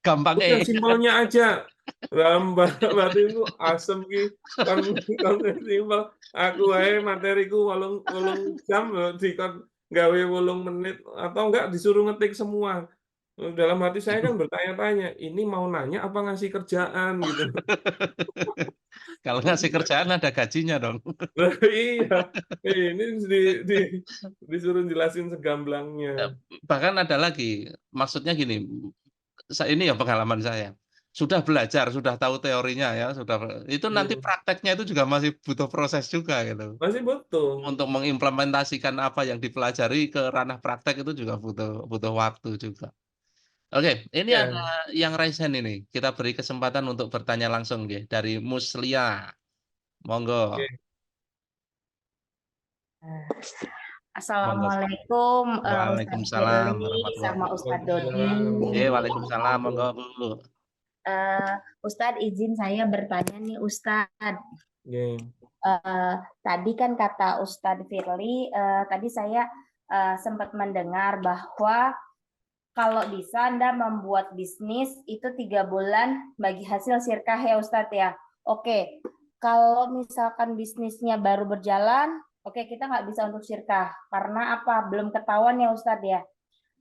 Gampang udah simpelnya aja. Mbak itu asem ki kan kan simpel. Aku wae materiku 8 jam loh dikon gawe 8 menit atau enggak disuruh ngetik semua. Dalam hati saya kan bertanya-tanya, ini mau nanya apa ngasih kerjaan gitu. Kalau ngasih kerjaan ada gajinya dong. Nah, iya, ini di, disuruh jelasin segamblangnya. Bahkan ada lagi, maksudnya gini, ini ya pengalaman saya. Sudah belajar, sudah tahu teorinya ya, itu nanti Hmm, prakteknya itu juga masih butuh proses juga gitu. masih butuh. Untuk mengimplementasikan apa yang dipelajari ke ranah praktek itu juga butuh butuh waktu juga. Oke, ini ada Ya, yang raise hand ini. Kita beri kesempatan untuk bertanya langsung ya dari Muslia. Monggo, oke. monggo. Assalamualaikum Ustadz Waalaikumsalam Firly warahmatullahi sama wabarakatuh. Ustadz Doni. Waalaikumsalam, monggo Bu. Ustadz izin saya bertanya nih Ustadz. Oke. Tadi kan kata Ustadz Firly, tadi saya sempat mendengar bahwa kalau bisa Anda membuat bisnis itu 3 bulan bagi hasil sirkah ya Ustadz ya. Oke, kalau misalkan bisnisnya baru berjalan, oke kita nggak bisa untuk sirkah. Karena apa? Belum ketahuan ya Ustadz ya.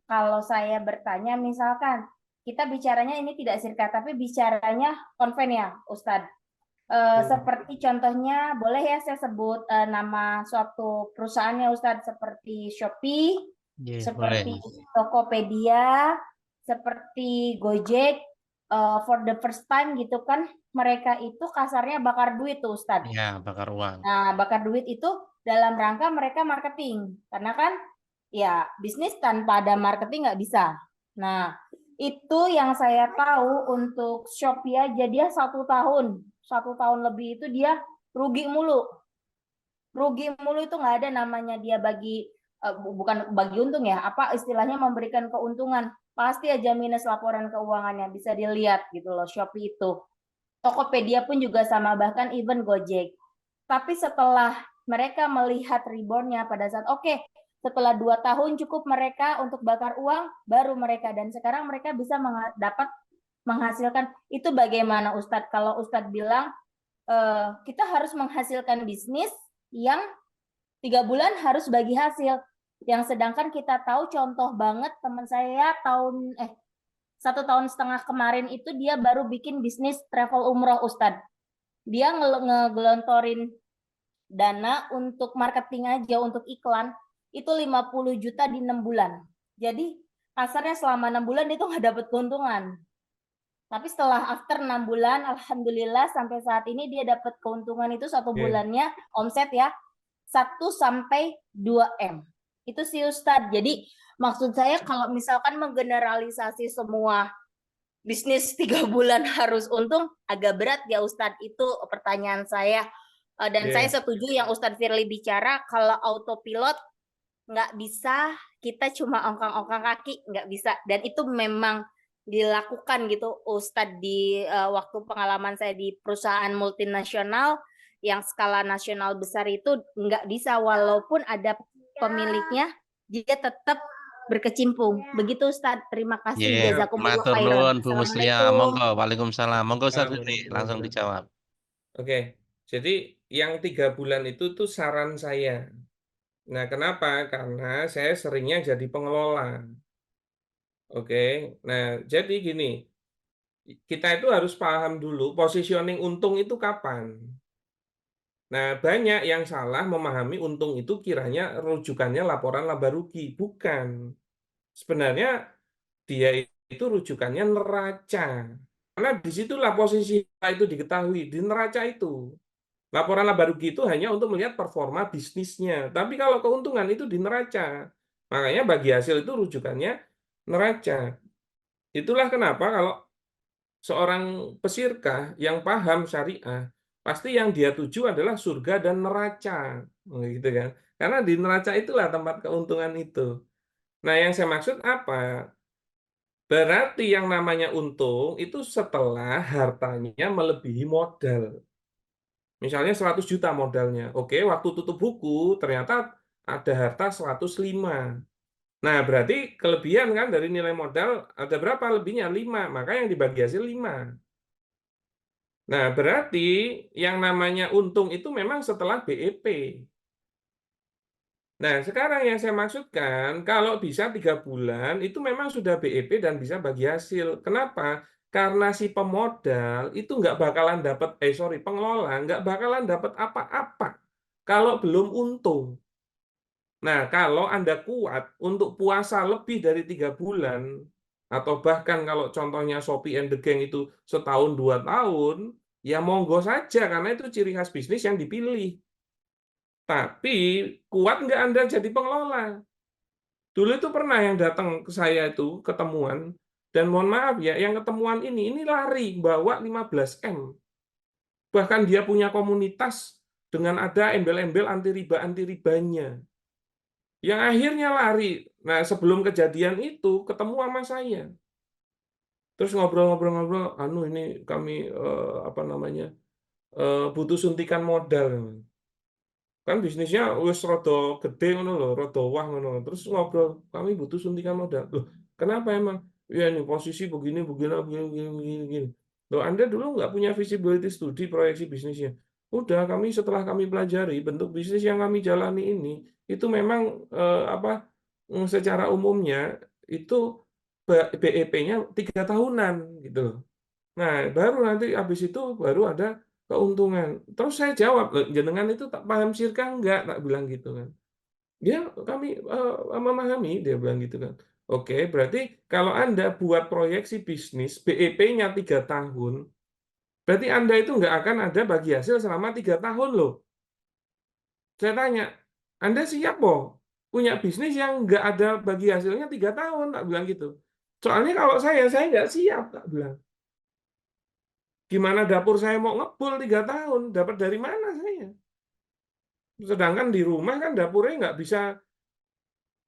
Kalau saya bertanya misalkan, kita bicaranya ini tidak sirkah, tapi bicaranya konven ya Ustadz. Seperti contohnya, boleh ya saya sebut nama suatu perusahaannya Ustadz, seperti Shopee, Boleh. seperti Tokopedia, seperti Gojek, for the first time gitu kan, mereka itu kasarnya bakar duit tuh Ustadz. Ya, bakar uang. Nah, bakar duit itu dalam rangka mereka marketing, karena kan ya bisnis tanpa ada marketing nggak bisa. Nah, itu yang saya tahu untuk Shopee aja dia 1 tahun lebih itu dia rugi mulu. Rugi mulu itu nggak ada namanya dia bagi bukan bagi untung ya, apa istilahnya memberikan keuntungan. Pasti aja minus laporan keuangannya, bisa dilihat gitu loh Shopee itu. Tokopedia pun juga sama, bahkan even Gojek. Tapi setelah mereka melihat reboundnya pada saat setelah 2 tahun cukup mereka untuk bakar uang, baru mereka dan sekarang mereka bisa dapat menghasilkan. Itu bagaimana Ustadz? Kalau Ustadz bilang kita harus menghasilkan bisnis yang 3 bulan harus bagi hasil. Yang sedangkan kita tahu contoh banget teman saya 1,5 tahun kemarin itu dia baru bikin bisnis travel umroh Ustadz. Dia ngegelontorin dana untuk marketing aja, untuk iklan, itu 50 juta di 6 bulan. Jadi kasarnya selama 6 bulan itu nggak dapat keuntungan. Tapi setelah after 6 bulan, alhamdulillah sampai saat ini dia dapat keuntungan itu 1 bulannya omset ya 1 sampai 2 M. Itu sih Ustadz. Jadi maksud saya kalau misalkan menggeneralisasi semua bisnis 3 bulan harus untung, agak berat ya Ustadz. Itu pertanyaan saya. Dan saya setuju yang Ustadz Firly bicara, kalau autopilot nggak bisa, kita cuma ongkang-ongkang kaki, nggak bisa. Dan itu memang dilakukan gitu Ustadz di waktu pengalaman saya di perusahaan multinasional yang skala nasional besar itu nggak bisa, walaupun ada pemiliknya, dia tetap berkecimpung. Begitu Ustadz. Terima kasih. Jazakumullah Matur khairan. nuwun Bu Muslia. Assalamualaikum. Monggo, Waalaikumsalam. Monggo Ustadz Firly, langsung dijawab. Oke, jadi yang 3 bulan itu tuh saran saya. Nah, kenapa? Karena saya seringnya jadi pengelola. Oke, nah jadi gini, kita itu harus paham dulu positioning untung itu kapan. Nah, banyak yang salah memahami untung itu kiranya rujukannya laporan laba rugi. Bukan. Sebenarnya dia itu rujukannya neraca. Karena disitulah posisi itu diketahui, di neraca itu. Laporan laba rugi itu hanya untuk melihat performa bisnisnya. Tapi kalau keuntungan itu di neraca. Makanya bagi hasil itu rujukannya neraca. Itulah kenapa kalau seorang pesirkah yang paham syariah, pasti yang dia tuju adalah surga dan neraca, gitu kan? Karena di neraca itulah tempat keuntungan itu. Nah, yang saya maksud apa? Berarti yang namanya untung itu setelah hartanya melebihi modal. Misalnya 100 juta modalnya. Oke, waktu tutup buku ternyata ada harta 105. Nah, berarti kelebihan kan dari nilai modal ada berapa lebihnya? 5. Maka yang dibagi hasil 5. Nah, berarti yang namanya untung itu memang setelah BEP. Nah, sekarang yang saya maksudkan, kalau bisa 3 bulan, itu memang sudah BEP dan bisa bagi hasil. Kenapa? Karena si pemodal itu nggak bakalan dapat, pengelola nggak bakalan dapat apa-apa kalau belum untung. Nah, kalau Anda kuat untuk puasa lebih dari 3 bulan, atau bahkan kalau contohnya Shopee and the Gang itu setahun 2 tahun, ya monggo saja, karena itu ciri khas bisnis yang dipilih. Tapi kuat nggak Anda jadi pengelola? Dulu itu pernah yang datang ke saya itu ketemuan, dan mohon maaf ya, yang ketemuan ini lari bawa 15 M. Bahkan dia punya komunitas dengan ada embel-embel anti ribanya. Yang akhirnya lari. Nah, sebelum kejadian itu ketemu sama saya. Terus ngobrol-ngobrol, ini kami butuh suntikan modal. Kan bisnisnya wis rada gede ngono lho, rada wah ngono. Terus ngobrol, kami butuh suntikan modal. Loh, kenapa emang? Ya ini posisi begini. Loh, Anda dulu nggak punya visibility study proyeksi bisnisnya. Udah, setelah kami pelajari bentuk bisnis yang kami jalani ini, itu memang secara umumnya itu BEP-nya 3 tahunan gitu loh. Nah, baru nanti habis itu baru ada keuntungan. Terus saya jawab, jenengan itu tak paham syirkah enggak? Tak bilang gitu kan. Dia kami memahami, dia bilang gitu kan. Oke, berarti kalau Anda buat proyeksi bisnis BEP-nya 3 tahun, berarti Anda itu nggak akan ada bagi hasil selama 3 tahun loh. Saya tanya, Anda siap kok punya bisnis yang nggak ada bagi hasilnya 3 tahun? Tak bilang gitu. Soalnya kalau saya nggak siap, tak bilang. Gimana dapur saya mau ngebul 3 tahun? Dapat dari mana saya? Sedangkan di rumah kan dapurnya nggak bisa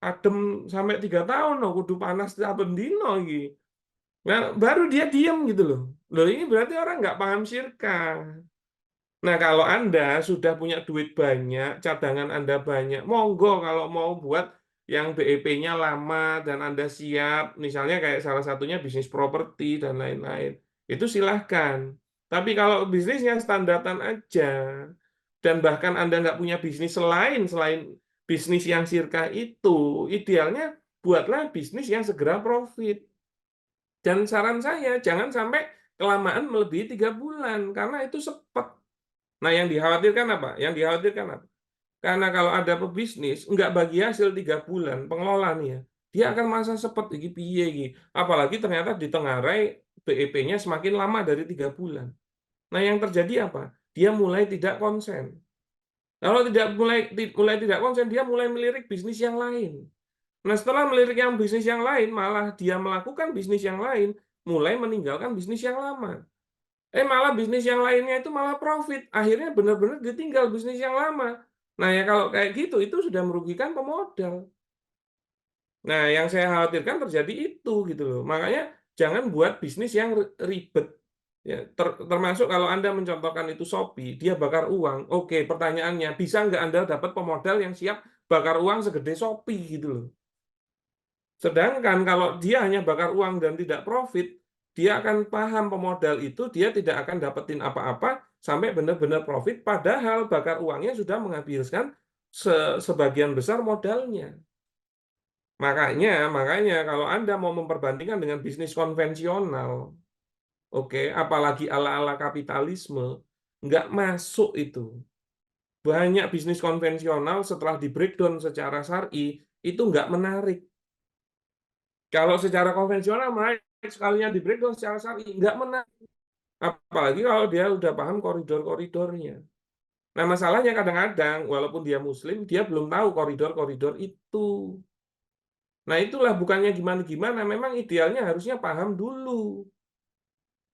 adem sampai 3 tahun loh, kudu panas saben dino iki. Nah, baru dia diem gitu loh. Loh, ini berarti orang nggak paham syirkah. Nah, kalau Anda sudah punya duit banyak, cadangan Anda banyak, monggo kalau mau buat yang BEP-nya lama dan Anda siap, misalnya kayak salah satunya bisnis properti dan lain-lain, itu silahkan. Tapi kalau bisnisnya standaran aja, dan bahkan Anda nggak punya bisnis selain bisnis yang sirkah itu, idealnya buatlah bisnis yang segera profit. Dan saran saya, jangan sampai kelamaan melebihi 3 bulan, karena itu sepet. Nah, yang dikhawatirkan apa? Yang dikhawatirkan apa? Karena kalau ada pebisnis, nggak bagi hasil 3 bulan, pengelola nih ya, dia akan merasa sepet, iki piye iki. Apalagi ternyata ditengarai BEP-nya semakin lama dari 3 bulan. Nah, yang terjadi apa? Dia mulai tidak konsen. Kalau mulai tidak konsen, dia mulai melirik bisnis yang lain. Nah, setelah melirik yang bisnis yang lain, malah dia melakukan bisnis yang lain, mulai meninggalkan bisnis yang lama. Malah bisnis yang lainnya itu malah profit. Akhirnya benar-benar ditinggal bisnis yang lama. Nah, ya kalau kayak gitu, itu sudah merugikan pemodal. Nah, yang saya khawatirkan terjadi itu gitu loh. Makanya jangan buat bisnis yang ribet. Ya, termasuk kalau Anda mencontohkan itu Shopee, dia bakar uang. Oke, pertanyaannya, bisa nggak Anda dapat pemodal yang siap bakar uang segede Shopee gitu loh. Sedangkan kalau dia hanya bakar uang dan tidak profit, dia akan paham pemodal itu, dia tidak akan dapetin apa-apa sampai benar-benar profit, padahal bakar uangnya sudah menghabiskan sebagian besar modalnya. Makanya kalau Anda mau memperbandingkan dengan bisnis konvensional, oke, apalagi ala-ala kapitalisme, nggak masuk itu. Banyak bisnis konvensional setelah di breakdown secara syar'i, itu nggak menarik. Kalau secara konvensional menarik, sekalinya di breakdown secara syar'i, nggak menarik. Apalagi kalau dia udah paham koridor-koridornya. Nah, masalahnya kadang-kadang, walaupun dia muslim, dia belum tahu koridor-koridor itu. Nah, itulah bukannya gimana-gimana, memang idealnya harusnya paham dulu.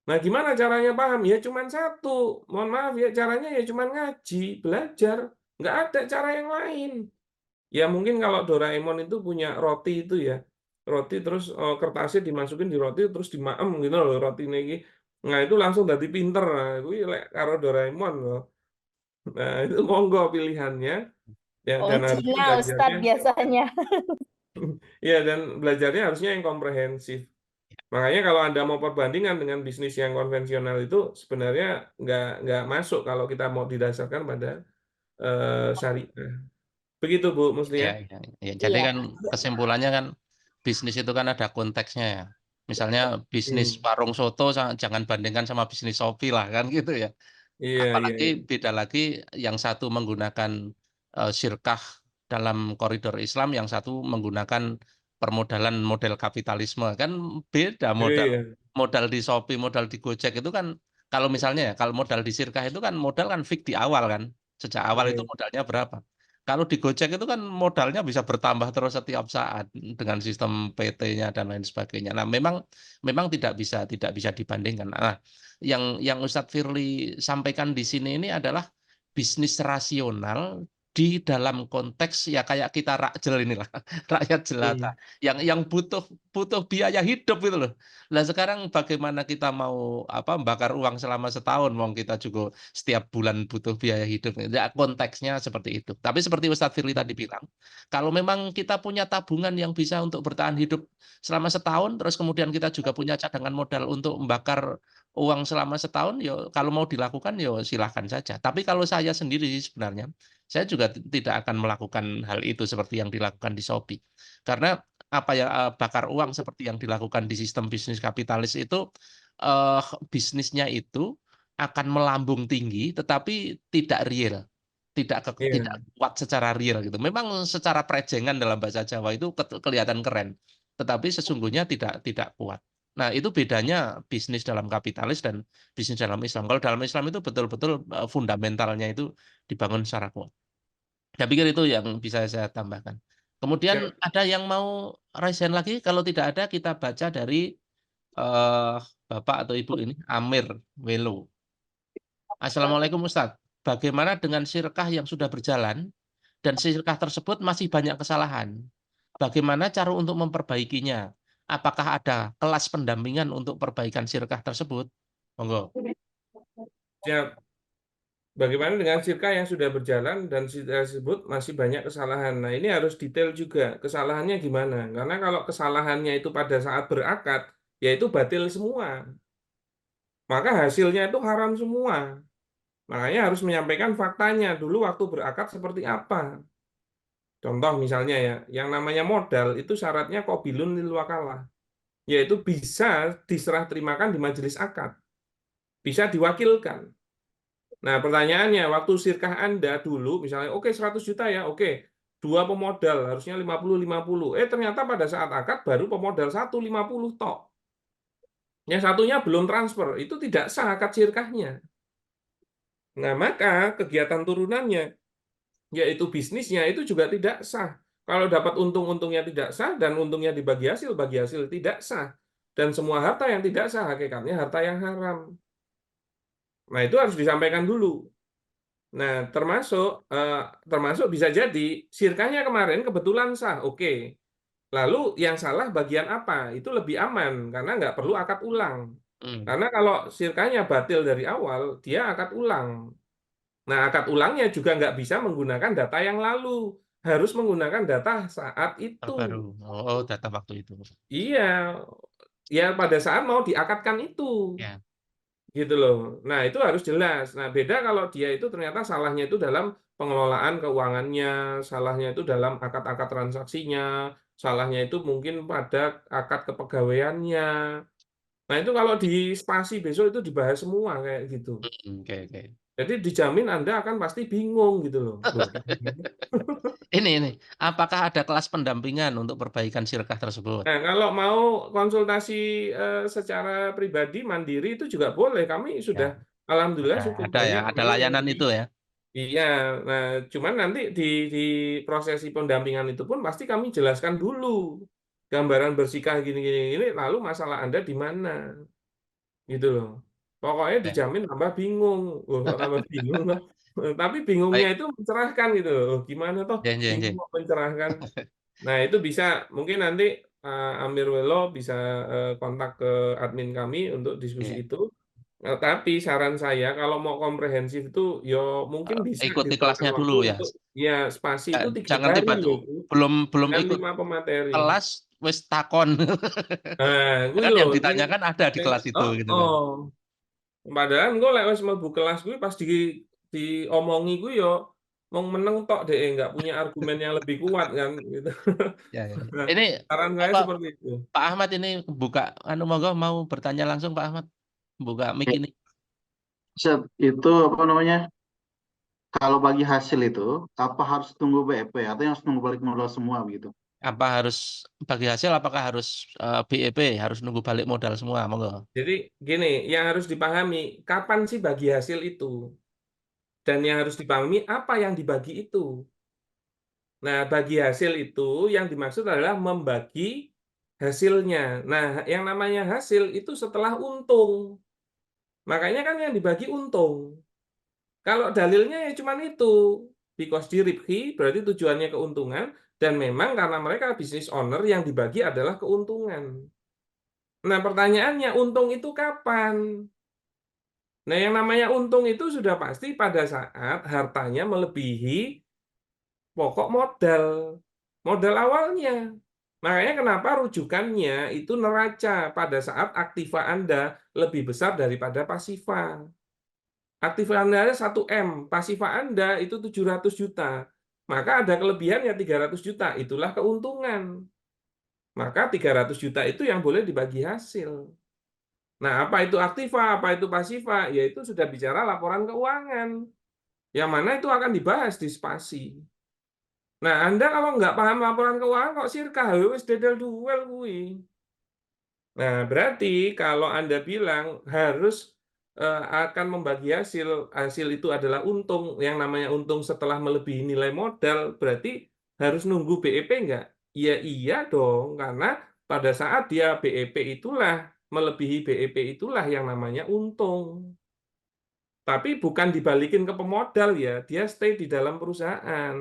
Nah, gimana caranya paham? Ya cuman satu. Mohon maaf ya, caranya ya cuman ngaji, belajar. Nggak ada cara yang lain. Ya mungkin kalau Doraemon itu punya roti itu ya. Roti terus kertasnya dimasukin di roti terus dimaem gitu loh roti ini. Nah, itu langsung jadi pinter. Nah, itu karo Doraemon loh. Nah, itu monggo pilihannya. Ya, dan Oh, harusnya Cina belajarnya Ustadz biasanya. ya dan belajarnya harusnya yang komprehensif. Makanya kalau Anda mau perbandingan dengan bisnis yang konvensional itu sebenarnya nggak masuk kalau kita mau didasarkan pada syariah. Begitu Bu Muslia. Ya, ya, ya. Jadi Iya. kan kesimpulannya kan bisnis itu kan ada konteksnya ya. Misalnya bisnis warung soto jangan bandingkan sama bisnis Shopee lah kan gitu ya. Iya, iya, Apalagi iya. beda lagi yang satu menggunakan syirkah dalam koridor Islam, yang satu menggunakan permodalan model kapitalisme kan beda modal. Iya, Modal di Shopee, modal di Gojek itu kan kalau misalnya ya, kalau modal di syirkah itu kan modal kan fix di awal kan. Sejak awal itu iya. modalnya berapa? Kalau di Gojek itu kan modalnya bisa bertambah terus setiap saat dengan sistem PT-nya dan lain sebagainya. Nah, memang tidak bisa dibandingkan. Nah, yang Ustadz Firly sampaikan di sini ini adalah bisnis rasional di dalam konteks ya kayak kita rakjel inilah, rakyat jelata yang butuh butuh biaya hidup gitu loh. Nah, sekarang bagaimana kita mau bakar uang selama setahun, wong kita juga setiap bulan butuh biaya hidup. Ya, konteksnya seperti itu. Tapi seperti Ustadz Firly tadi bilang, kalau memang kita punya tabungan yang bisa untuk bertahan hidup selama setahun, terus kemudian kita juga punya cadangan modal untuk membakar uang selama setahun, yo kalau mau dilakukan yo silahkan saja. Tapi kalau saya sendiri sebenarnya, saya juga tidak akan melakukan hal itu seperti yang dilakukan di Shopee. Karena bakar uang seperti yang dilakukan di sistem bisnis kapitalis itu eh, bisnisnya itu akan melambung tinggi tetapi tidak real. Tidak Iya. kuat secara real gitu. Memang secara prejengan dalam bahasa Jawa itu kelihatan keren, tetapi sesungguhnya tidak kuat. Nah, itu bedanya bisnis dalam kapitalis dan bisnis dalam Islam. Kalau dalam Islam itu betul-betul fundamentalnya itu dibangun secara kuat. Saya pikir itu yang bisa saya tambahkan. Kemudian Siap. ada yang mau raise hand lagi? Kalau tidak ada, kita baca dari eh, Bapak atau Ibu ini, Amir Welo. Assalamualaikum Ustadz. Bagaimana dengan sirkah yang sudah berjalan dan sirkah tersebut masih banyak kesalahan? Bagaimana cara untuk memperbaikinya? Apakah ada kelas pendampingan untuk perbaikan sirkah tersebut? Monggo. Siap. Bagaimana dengan sirka yang sudah berjalan dan sirka tersebut masih banyak kesalahan? Nah, ini harus detail juga. Kesalahannya gimana? Karena kalau kesalahannya itu pada saat berakad, ya itu batil semua. Maka hasilnya itu haram semua. Makanya harus menyampaikan faktanya dulu waktu berakad seperti apa. Contoh misalnya ya, yang namanya modal itu syaratnya qabilun lil wakalah, yaitu bisa diserah terimakan di majelis akad, bisa diwakilkan. Nah, pertanyaannya, waktu sirkah Anda dulu, misalnya, oke 100 juta ya, oke, dua pemodal, harusnya 50-50. Ternyata pada saat akad baru pemodal 50 tok. Yang satunya belum transfer, itu tidak sah akad sirkahnya. Nah, maka kegiatan turunannya, yaitu bisnisnya, itu juga tidak sah. Kalau dapat untung-untungnya tidak sah, dan untungnya dibagi hasil tidak sah. Dan semua harta yang tidak sah, hakikatnya harta yang haram. Nah, itu harus disampaikan dulu. Nah, termasuk bisa jadi sirkahnya kemarin kebetulan sah, oke. Lalu yang salah bagian apa? Itu lebih aman karena nggak perlu akad ulang. Karena kalau sirkahnya batil dari awal, dia akad ulang. Nah, akad ulangnya juga nggak bisa menggunakan data yang lalu, harus menggunakan data saat itu. Terbaru. Oh, data waktu itu. Iya, ya pada saat mau diakadkan itu. Ya. Gitu loh. Nah, itu harus jelas. Nah, beda kalau dia itu ternyata salahnya itu dalam pengelolaan keuangannya, salahnya itu dalam akad-akad transaksinya, salahnya itu mungkin pada akad kepegawaiannya. Nah, itu kalau di spasi besok itu dibahas semua kayak gitu. Oke. Jadi dijamin Anda akan pasti bingung gitu loh. Loh, Ini, apakah ada kelas pendampingan untuk perbaikan sirkah tersebut? Nah, kalau mau konsultasi secara pribadi mandiri itu juga boleh. Kami sudah Ya, alhamdulillah cukup ada ya, banyak ada memang yang layanan itu ya. iya, nah cuman nanti di prosesi pendampingan itu pun pasti kami jelaskan dulu gambaran bersikah gini, lalu masalah Anda di mana, gitu loh. Pokoknya Ya. dijamin tambah bingung, kok tambah bingung loh. Tapi bingungnya Baik, itu mencerahkan gitu loh. Gimana toh bingung janji. kok mencerahkan. Nah itu bisa mungkin nanti Amir Welo bisa kontak ke admin kami untuk diskusi Ya. itu. Tapi saran saya kalau mau komprehensif itu yo mungkin bisa Ikuti ditentukan kelasnya waktu dulu ya. untuk ya spasi itu 3 Jangan hari tiba itu belum dengan ikut 5 pemateri. kelas wis takon. Nah, gue Kan yang loh ditanyakan ada di kelas itu gitu kan. oh. Padahal gue lek wis mlebu kelas gue pas diomongi gue yo mau meneng tok deh nggak punya argumen yang lebih kuat kan gitu. Ya. Nah, Ini saran saya apa seperti itu. Pak Ahmad ini buka monggo mau bertanya langsung Pak Ahmad. Buka mic ini. Itu apa namanya? Kalau bagi hasil itu, apa harus tunggu BEP atau harus tunggu balik modal semua begitu? Apa harus bagi hasil apakah harus BEP harus nunggu balik modal semua monggo. Jadi gini, yang harus dipahami kapan sih bagi hasil itu? Dan yang harus dipahami apa yang dibagi itu. Nah, bagi hasil itu yang dimaksud adalah membagi hasilnya. Nah, yang namanya hasil itu setelah untung. Makanya kan yang dibagi untung. Kalau dalilnya ya cuma itu. Because diribhi berarti tujuannya keuntungan. Dan memang karena mereka bisnis owner yang dibagi adalah keuntungan. Nah, pertanyaannya untung itu kapan? Nah, yang namanya untung itu sudah pasti pada saat hartanya melebihi pokok modal awalnya. Makanya kenapa rujukannya itu neraca pada saat aktiva Anda lebih besar daripada pasifa. Aktiva Anda 1M, pasifa Anda itu 700 juta. Maka ada kelebihannya 300 juta, itulah keuntungan. Maka 300 juta itu yang boleh dibagi hasil. Nah, apa itu aktiva, apa itu pasifa? Yaitu sudah bicara laporan keuangan. Yang mana itu akan dibahas di spasi. Nah, Anda kalau nggak paham laporan keuangan kok sirkah, wis dedel duel kuwi. Nah, berarti kalau Anda bilang harus akan membagi hasil itu adalah untung, yang namanya untung setelah melebihi nilai modal, berarti harus nunggu BEP nggak? Ya iya dong, karena pada saat dia BEP itulah, melebihi BEP itulah yang namanya untung. Tapi bukan dibalikin ke pemodal ya, dia stay di dalam perusahaan.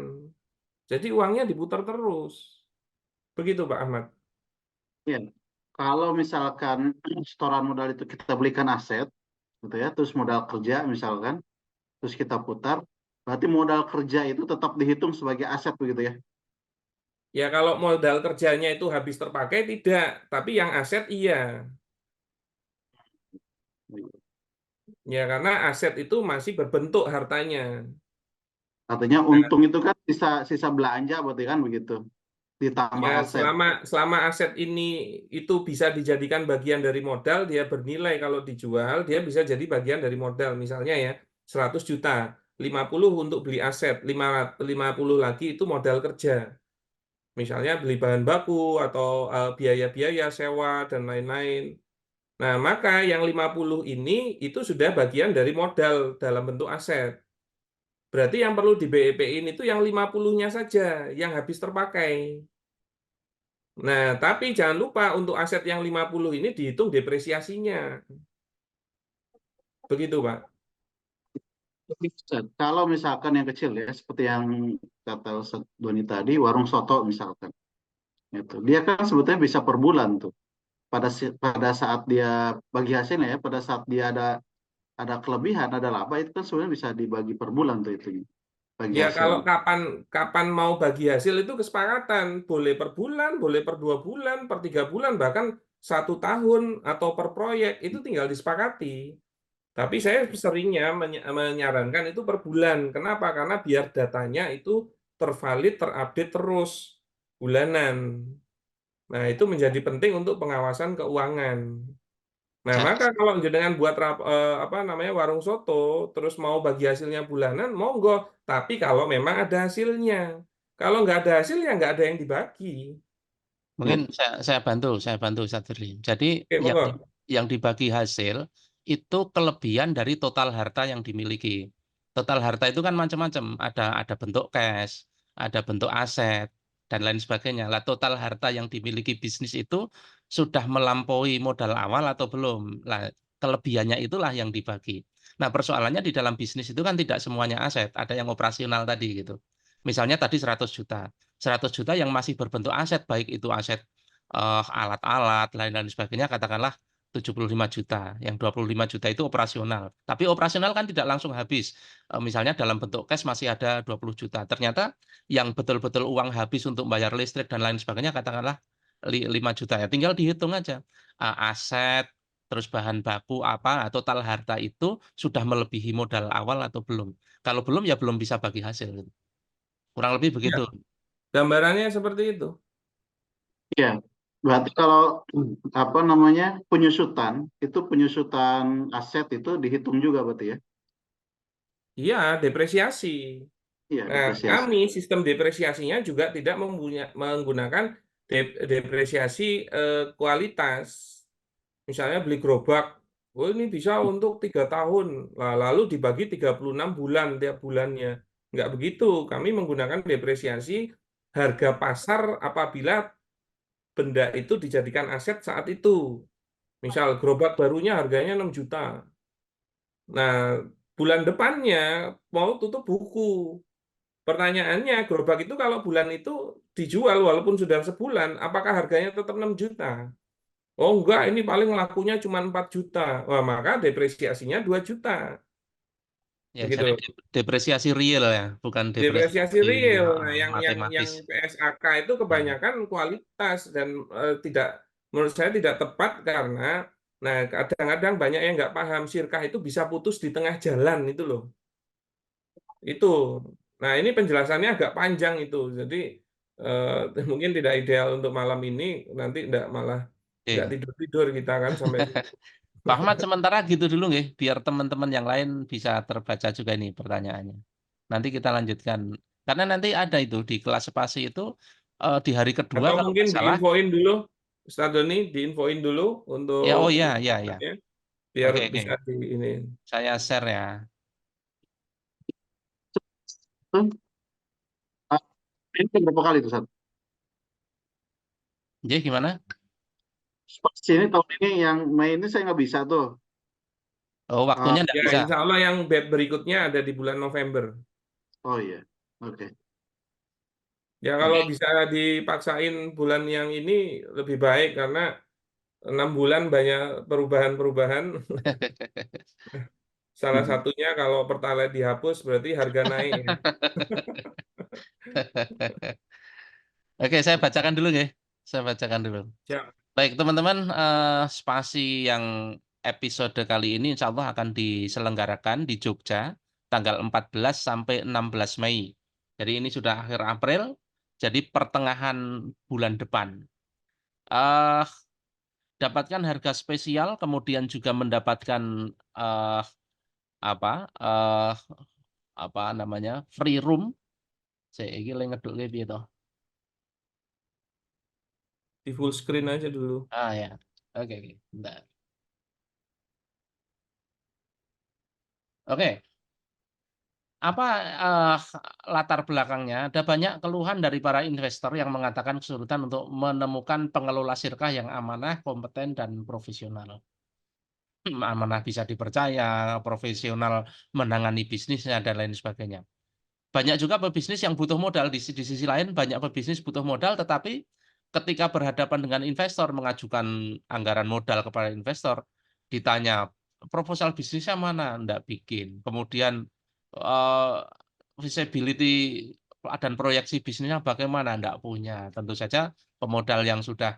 Jadi uangnya diputar terus. Begitu Pak Ahmad. Iya. Kalau misalkan setoran modal itu kita belikan aset, gitu ya, terus modal kerja misalkan, terus kita putar, berarti modal kerja itu tetap dihitung sebagai aset begitu ya? Ya kalau modal kerjanya itu habis terpakai tidak, tapi yang aset iya. Ya karena aset itu masih berbentuk hartanya. Artinya Nah, untung itu kan sisa sisa belanja berarti kan begitu, ditambah ya aset. selama aset ini itu bisa dijadikan bagian dari modal, dia bernilai kalau dijual, dia bisa jadi bagian dari modal. Misalnya ya 100 juta, 50 untuk beli aset, 50 lagi itu modal kerja. Misalnya beli bahan baku atau biaya-biaya sewa dan lain-lain. Nah, maka yang 50 ini itu sudah bagian dari modal dalam bentuk aset. Berarti yang perlu di BEP-in itu yang 50-nya saja yang habis terpakai. Nah, tapi jangan lupa untuk aset yang 50 ini dihitung depresiasinya. Begitu, Pak. Kalau misalkan yang kecil ya, seperti yang kata Ustadz Doni tadi, warung soto misalkan, itu dia kan sebetulnya bisa per bulan tuh. Pada saat dia bagi hasilnya ya, pada saat dia ada kelebihan, ada laba, itu kan sebenarnya bisa dibagi per bulan tuh itu bagi Ya kalau hasilnya. kapan mau bagi hasil itu kesepakatan. Boleh per bulan, boleh per 2 bulan, per 3 bulan, bahkan 1 tahun atau per proyek itu tinggal disepakati. Tapi saya seringnya menyarankan itu per bulan. Kenapa? Karena biar datanya itu tervalid, terupdate terus bulanan. Nah, itu menjadi penting untuk pengawasan keuangan. Nah, Ja- maka kalau jenengan buat apa namanya warung soto, terus mau bagi hasilnya bulanan, monggo. Tapi kalau memang ada hasilnya. Kalau nggak ada hasil, ya nggak ada yang dibagi. Mungkin saya bantu Ustadz Firly. Jadi Oke, monggo. yang dibagi hasil itu kelebihan dari total harta yang dimiliki. Total harta itu kan macam-macam. Ada bentuk cash, ada bentuk aset, dan lain sebagainya. Lah total harta yang dimiliki bisnis itu sudah melampaui modal awal atau belum. Lah kelebihannya itulah yang dibagi. Nah persoalannya di dalam bisnis itu kan tidak semuanya aset. Ada yang operasional tadi gitu. Misalnya tadi 100 juta. 100 juta yang masih berbentuk aset, baik itu aset alat-alat, lain-lain sebagainya, katakanlah 75 juta. Yang 25 juta itu operasional. Tapi operasional kan tidak langsung habis. Misalnya dalam bentuk cash masih ada 20 juta. Ternyata yang betul-betul uang habis untuk bayar listrik dan lain sebagainya, katakanlah 5 juta. Ya tinggal dihitung aja. Aset, terus bahan baku apa, total harta itu sudah melebihi modal awal atau belum. Kalau belum ya belum bisa bagi hasil. Kurang lebih Ya, begitu. gambarannya seperti itu. Iya, berarti kalau apa namanya penyusutan aset itu dihitung juga berarti ya? Iya, depresiasi. Iya, Nah, depresiasi. kami sistem depresiasinya juga tidak menggunakan depresiasi kualitas. Misalnya beli gerobak, oh ini bisa untuk 3 tahun, lalu dibagi 36 bulan tiap bulannya. Nggak begitu, kami menggunakan depresiasi harga pasar apabila benda itu dijadikan aset saat itu. Misal gerobak barunya harganya 6 juta. Nah, bulan depannya mau tutup buku. Pertanyaannya, gerobak itu kalau bulan itu dijual walaupun sudah sebulan, apakah harganya tetap 6 juta? Oh enggak, ini paling lakunya cuma 4 juta. Wah, maka depresiasinya 2 juta. Ya, Begitu. jadi depresiasi real ya, bukan Depresiasi depresiasi real. Nah, yang matematis. PSAK itu Hmm. kebanyakan kualitas dan tidak, menurut saya tidak tepat karena nah kadang-kadang banyak yang nggak paham sirkah itu bisa putus di tengah jalan itu loh. Itu. Nah, ini penjelasannya agak panjang itu. Jadi mungkin tidak ideal untuk malam ini, nanti malah nggak Oke. tidur-tidur kita kan sampai Pak Ahmad sementara gitu dulu nggih, biar teman-teman yang lain bisa terbaca juga ini pertanyaannya. Nanti kita lanjutkan. Karena nanti ada itu di kelas spasi itu di hari kedua atau kalau mungkin nggak salah. diinfoin dulu, Ustaz Doni, diinfoin dulu Ya, oh untuk ya, ya, ya. ya, biar Oke, bisa oke. di ini. Saya share ya. Ini kan berapa kali tuh, Sat? Jadi gimana? Spasi ini tahun ini yang Mei ini saya nggak bisa tuh. Oh, Ah, waktunya nggak Ya, bisa. insya Allah yang batch berikutnya ada di bulan November. oh iya, oke. Ya kalau Oke. bisa dipaksain bulan yang ini lebih baik karena 6 bulan banyak perubahan-perubahan. Salah satunya kalau Pertalite dihapus berarti harga naik ya. Oke, saya bacakan dulu ya. Saya bacakan dulu. Siap. Baik, teman-teman, spasi yang episode kali ini insya Allah akan diselenggarakan di Jogja tanggal 14 sampai 16 Mei. Jadi ini sudah akhir April, jadi pertengahan bulan depan. Eh, dapatkan harga spesial, kemudian juga mendapatkan apa eh, apa namanya free room. Saya ini ngeduk gitu. Di full screen aja dulu. Ah ya, oke, bentar. Oke. Apa latar belakangnya? Ada banyak keluhan dari para investor yang mengatakan kesulitan untuk menemukan pengelola sirkah yang amanah, kompeten, dan profesional. Amanah bisa dipercaya, profesional menangani bisnisnya, dan lain sebagainya. Banyak juga pebisnis yang butuh modal. Di sisi lain, banyak pebisnis butuh modal, tetapi ketika berhadapan dengan investor, mengajukan anggaran modal kepada investor, ditanya, proposal bisnisnya mana? Nggak bikin. Kemudian, visibility dan proyeksi bisnisnya bagaimana? Nggak punya. Tentu saja pemodal yang sudah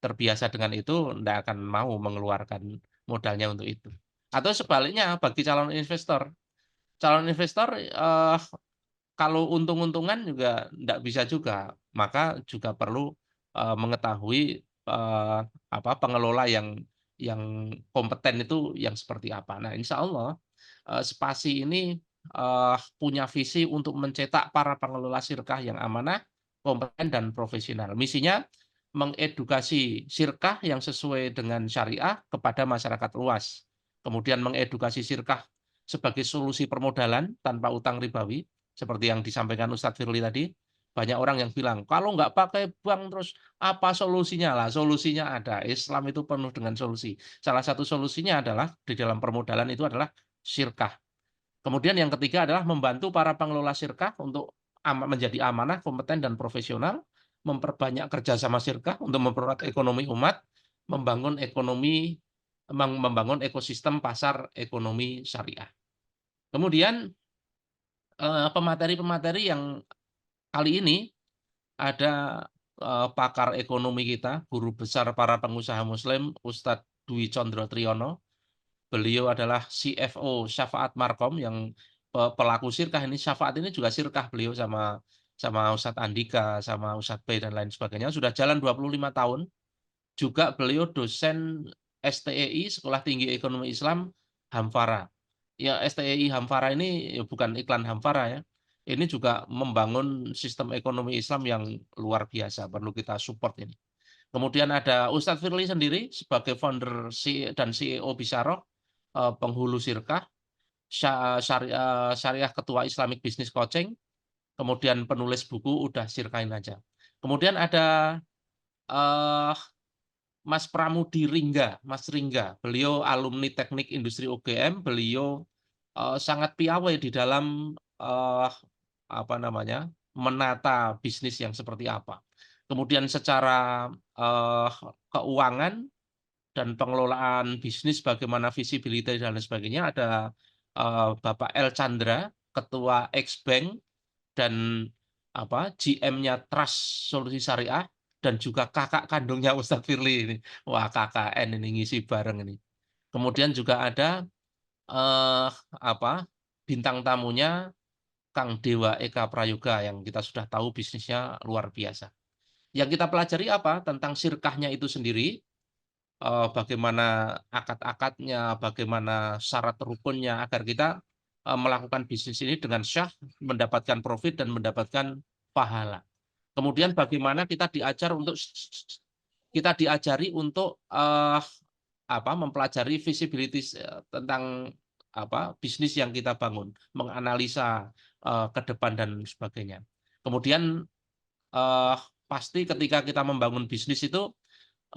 terbiasa dengan itu nggak akan mau mengeluarkan modalnya untuk itu. Atau sebaliknya, bagi calon investor, kalau untung-untungan juga tidak bisa juga, maka juga perlu mengetahui apa pengelola yang kompeten itu yang seperti apa. Nah, insya Allah Spasi ini punya visi untuk mencetak para pengelola sirkah yang amanah, kompeten, dan profesional. Misinya mengedukasi sirkah yang sesuai dengan syariah kepada masyarakat luas. Kemudian mengedukasi sirkah sebagai solusi permodalan tanpa utang ribawi, seperti yang disampaikan Ustadz Firly tadi. Banyak orang yang bilang, kalau nggak pakai bank terus apa solusinya lah? Solusinya ada. Islam itu penuh dengan solusi. Salah satu solusinya adalah di dalam permodalan itu adalah sirkah. Kemudian yang ketiga adalah membantu para pengelola sirkah untuk menjadi amanah, kompeten, dan profesional, memperbanyak kerjasama sirkah untuk mempererat ekonomi umat, membangun ekosistem pasar ekonomi syariah. Kemudian pemateri-pemateri yang kali ini ada pakar ekonomi kita, guru besar para pengusaha Muslim, Ustadz Dwi Condro Triyono. Beliau adalah CFO Syafaat Markom yang pelaku sirkah ini. Syafaat ini juga sirkah beliau sama Ustadz Andika, sama Ustadz Bay dan lain sebagainya. Sudah jalan 25 tahun. Juga beliau dosen STEI, Sekolah Tinggi Ekonomi Islam, Hamfara. Ya, STEI Hamfara ini bukan iklan Hamfara ya. Ini juga membangun sistem ekonomi Islam yang luar biasa. Perlu kita support ini. Kemudian ada Ustadz Firly sendiri sebagai founder dan CEO Bisaroh, penghulu sirkah, syariah ketua Islamic Business Coaching, kemudian penulis buku Udah Sirkahin Aja. Kemudian ada Mas Pramudi Ringga, Mas Ringga. Beliau alumni Teknik Industri UGM, beliau sangat piawai di dalam apa namanya menata bisnis yang seperti apa. Kemudian secara keuangan dan pengelolaan bisnis, bagaimana visibility dan lain sebagainya, ada Bapak El Chandra, Ketua X-Bank dan GM-nya Trust Solusi Syariah, dan juga kakak kandungnya Ustadz Firly ini. Wah, KKN ini ngisi bareng ini. Kemudian juga ada bintang tamunya Kang Dewa Eka Prayoga yang kita sudah tahu bisnisnya luar biasa. Yang kita pelajari apa? Tentang sirkahnya itu sendiri, bagaimana akad-akadnya, bagaimana syarat rukunnya agar kita melakukan bisnis ini dengan syah, mendapatkan profit dan mendapatkan pahala. Kemudian bagaimana kita diajari untuk mempelajari visibility tentang bisnis yang kita bangun, menganalisa ke depan dan sebagainya. Kemudian pasti ketika kita membangun bisnis itu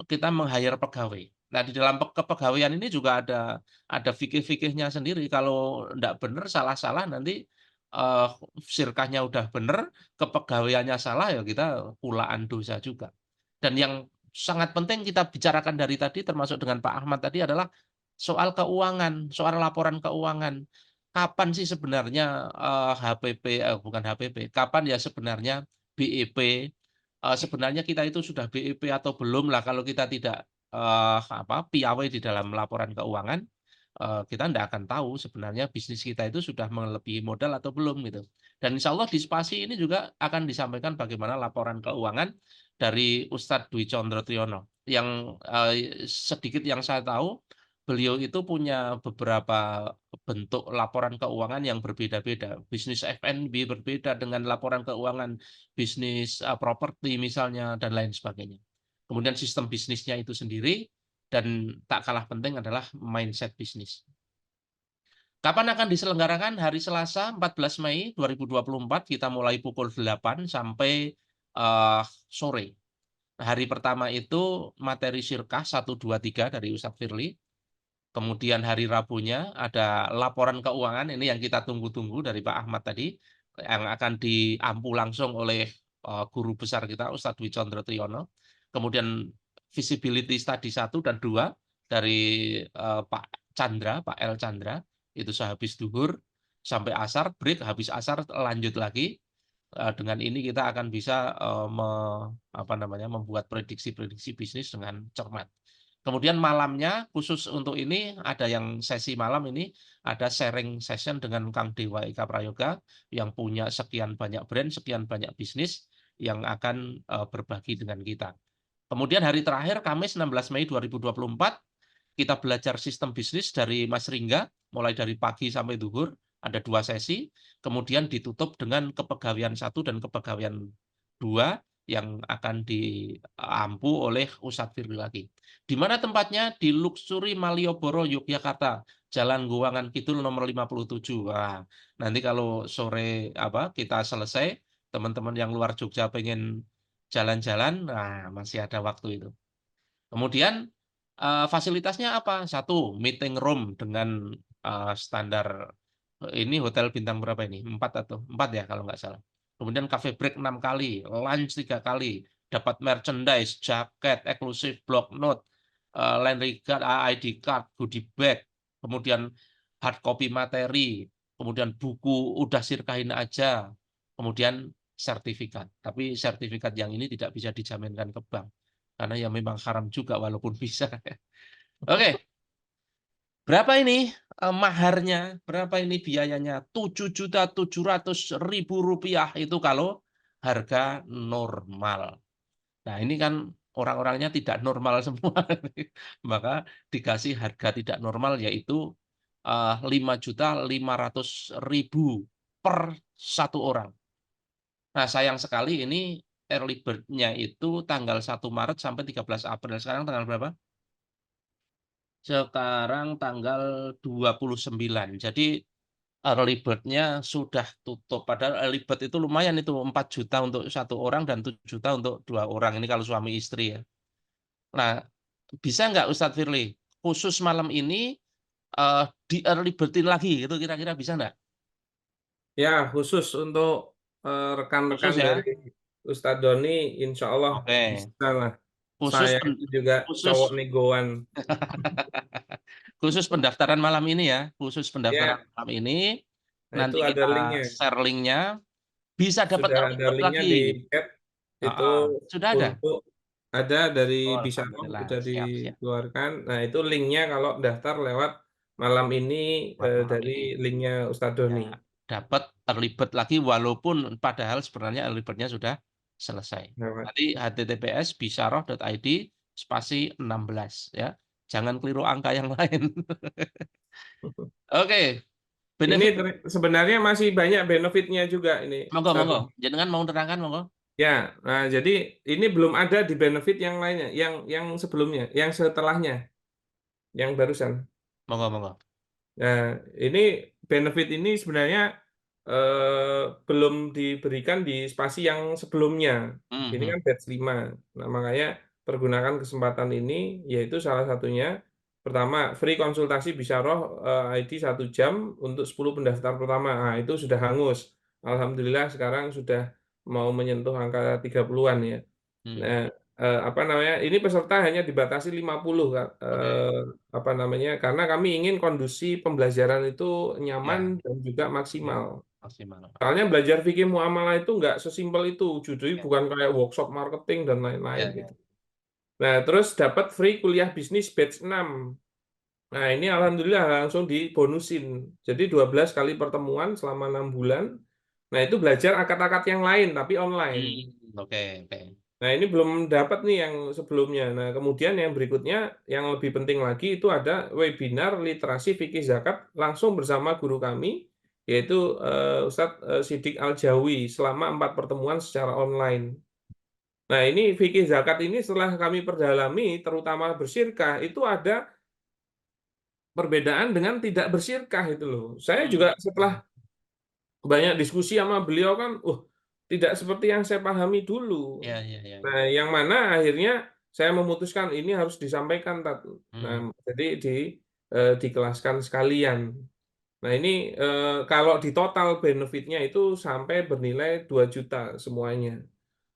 kita meng-hire pegawai. Nah, di dalam kepegawaian ini juga ada fikih-fikihnya sendiri. Kalau enggak benar, salah-salah, nanti sirkahnya udah benar, kepegawaiannya salah, ya kita pulaan dosa juga. Dan yang sangat penting kita bicarakan dari tadi, termasuk dengan Pak Ahmad tadi, adalah soal keuangan, soal laporan keuangan. Kapan sih sebenarnya HPP, bukan HPP, kapan ya sebenarnya BEP, sebenarnya kita itu sudah BEP atau belum lah kalau kita tidak piawai di dalam laporan keuangan, kita tidak akan tahu sebenarnya bisnis kita itu sudah melebihi modal atau belum gitu. Dan insya Allah di Spasi ini juga akan disampaikan bagaimana laporan keuangan dari Ustadz Dwi Condro Triyono. Yang sedikit yang saya tahu, beliau itu punya beberapa bentuk laporan keuangan yang berbeda-beda. Bisnis F&B berbeda dengan laporan keuangan bisnis properti misalnya dan lain sebagainya. Kemudian sistem bisnisnya itu sendiri dan tak kalah penting adalah mindset bisnis. Kapan akan diselenggarakan? Hari Selasa 14 Mei 2024 kita mulai pukul 8 sampai sore. Hari pertama itu materi Syirkah 1, 2, 3 dari Ustadz Firly. Kemudian hari Rabunya ada laporan keuangan, ini yang kita tunggu-tunggu dari Pak Ahmad tadi, yang akan diampu langsung oleh guru besar kita, Ustadz Dwi Condro Triyono. Kemudian visibility study 1 dan 2 dari Pak Chandra, Pak L. Chandra, itu sehabis duhur sampai asar, break, habis asar lanjut lagi. Dengan ini kita akan bisa membuat prediksi-prediksi bisnis dengan cermat. Kemudian malamnya khusus untuk ini ada yang sesi malam ini ada sharing session dengan Kang Dewa Eka Prayoga yang punya sekian banyak brand, sekian banyak bisnis yang akan berbagi dengan kita. Kemudian hari terakhir Kamis 16 Mei 2024 kita belajar sistem bisnis dari Mas Ringga mulai dari pagi sampai zuhur, ada 2 sesi, kemudian ditutup dengan kepegawaian 1 dan kepegawaian 2 yang akan diampu oleh Ustadz Firly lagi. Di mana tempatnya? Di Luxury Malioboro, Yogyakarta, Jalan Guwangan Kidul nomor 57. Wah, nanti kalau sore kita selesai, teman-teman yang luar Jogja pengen jalan-jalan, nah masih ada waktu itu. Kemudian fasilitasnya apa? 1, meeting room dengan standar ini hotel bintang berapa ini? 4 atau 4 ya kalau nggak salah. Kemudian cafe break 6 kali, lunch 3 kali, dapat merchandise, jaket, eksklusif, block note, landry card, ID card, goodie bag, kemudian hard copy materi, kemudian buku udah sirkahin aja, kemudian sertifikat. Tapi sertifikat yang ini tidak bisa dijaminkan ke bank. Karena ya memang haram juga walaupun bisa. Oke. Berapa ini maharnya? Berapa ini biayanya? 7.700.000 rupiah itu kalau harga normal. Nah ini kan orang-orangnya tidak normal semua. Maka dikasih harga tidak normal yaitu 5.500.000 per 1 orang. Nah sayang sekali ini early bird-nya itu tanggal 1 Maret sampai 13 April. Sekarang tanggal berapa? Sekarang tanggal 29. Jadi early bird-nya sudah tutup. Padahal early bird itu lumayan itu 4 juta untuk 1 orang dan 7 juta untuk 2 orang. Ini kalau suami istri ya. Nah, bisa nggak Ustadz Firly? Khusus malam ini di early bird-in lagi gitu kira-kira bisa nggak? Ya, khusus untuk rekan-rekan Khusus ya? dari Ustadz Doni, insya Allah Oke. bisa lah. Khusus Saya itu juga khusus cowok negoan. khusus pendaftaran malam ini ya. Khusus pendaftaran Ya, malam ini. nah itu Nanti ada kita linknya. share linknya. Bisa dapat Sudah early ada bird linknya lagi. di chat. Itu Sudah ada. untuk ada dari Oh, Bisa alhamdulillah. sudah Siap, siap. dikeluarkan. Nah itu linknya kalau daftar lewat malam ini Buat malam dari ini. linknya Ustadz Doni. Ya, dapat early bird lagi walaupun padahal sebenarnya early bird-nya sudah selesai. Lewat. Nanti https://bisaroh.id spasi 16 ya. Jangan keliru angka yang lain. Oke, Ini benefit. sebenarnya masih banyak benefitnya juga ini. Monggo, Ustadz. monggo. Jenengan mau terangkan monggo. Ya, nah jadi ini belum ada di benefit yang lainnya, yang sebelumnya, yang setelahnya, yang barusan. Monggo, monggo. Nah, ini benefit ini sebenarnya belum diberikan di spasi yang sebelumnya. Ini kan batch 5. Nah, makanya pergunakan kesempatan ini, yaitu salah satunya, pertama, free konsultasi Bisaroh ID 1 jam untuk 10 pendaftar pertama. Nah, itu sudah hangus. Alhamdulillah sekarang sudah mau menyentuh angka 30-an ya. Nah, apa namanya, ini peserta hanya dibatasi 50, Kak. Apa namanya, karena kami ingin kondisi pembelajaran itu Ya, nyaman dan juga ya, maksimal. maksimal. Soalnya belajar fikih muamalah itu nggak sesimpel itu, jadi Ya, bukan kayak workshop marketing dan lain-lain ya, ya. gitu. Nah, terus dapat free kuliah bisnis batch 6. Nah, ini alhamdulillah langsung dibonusin. Jadi 12 kali pertemuan selama 6 bulan. Nah, itu belajar akad-akad yang lain tapi online. Oke, oke. Nah, ini belum dapat nih yang sebelumnya. Nah, kemudian yang berikutnya, yang lebih penting lagi itu ada webinar literasi fikih zakat langsung bersama guru kami, yaitu Ustadz Sidik Al-Jawi, selama 4 pertemuan secara online. Nah, ini fikih zakat ini setelah kami perdalami, terutama bersyirkah, itu ada perbedaan dengan tidak bersyirkah itu loh. Saya juga setelah banyak diskusi sama beliau kan, tidak seperti yang saya pahami dulu. Ya, ya, ya. Nah, yang mana akhirnya saya memutuskan ini harus disampaikan, Tat. Nah, Hmm. jadi dikelaskan sekalian. Nah, ini kalau di total benefitnya itu sampai bernilai 2 juta semuanya.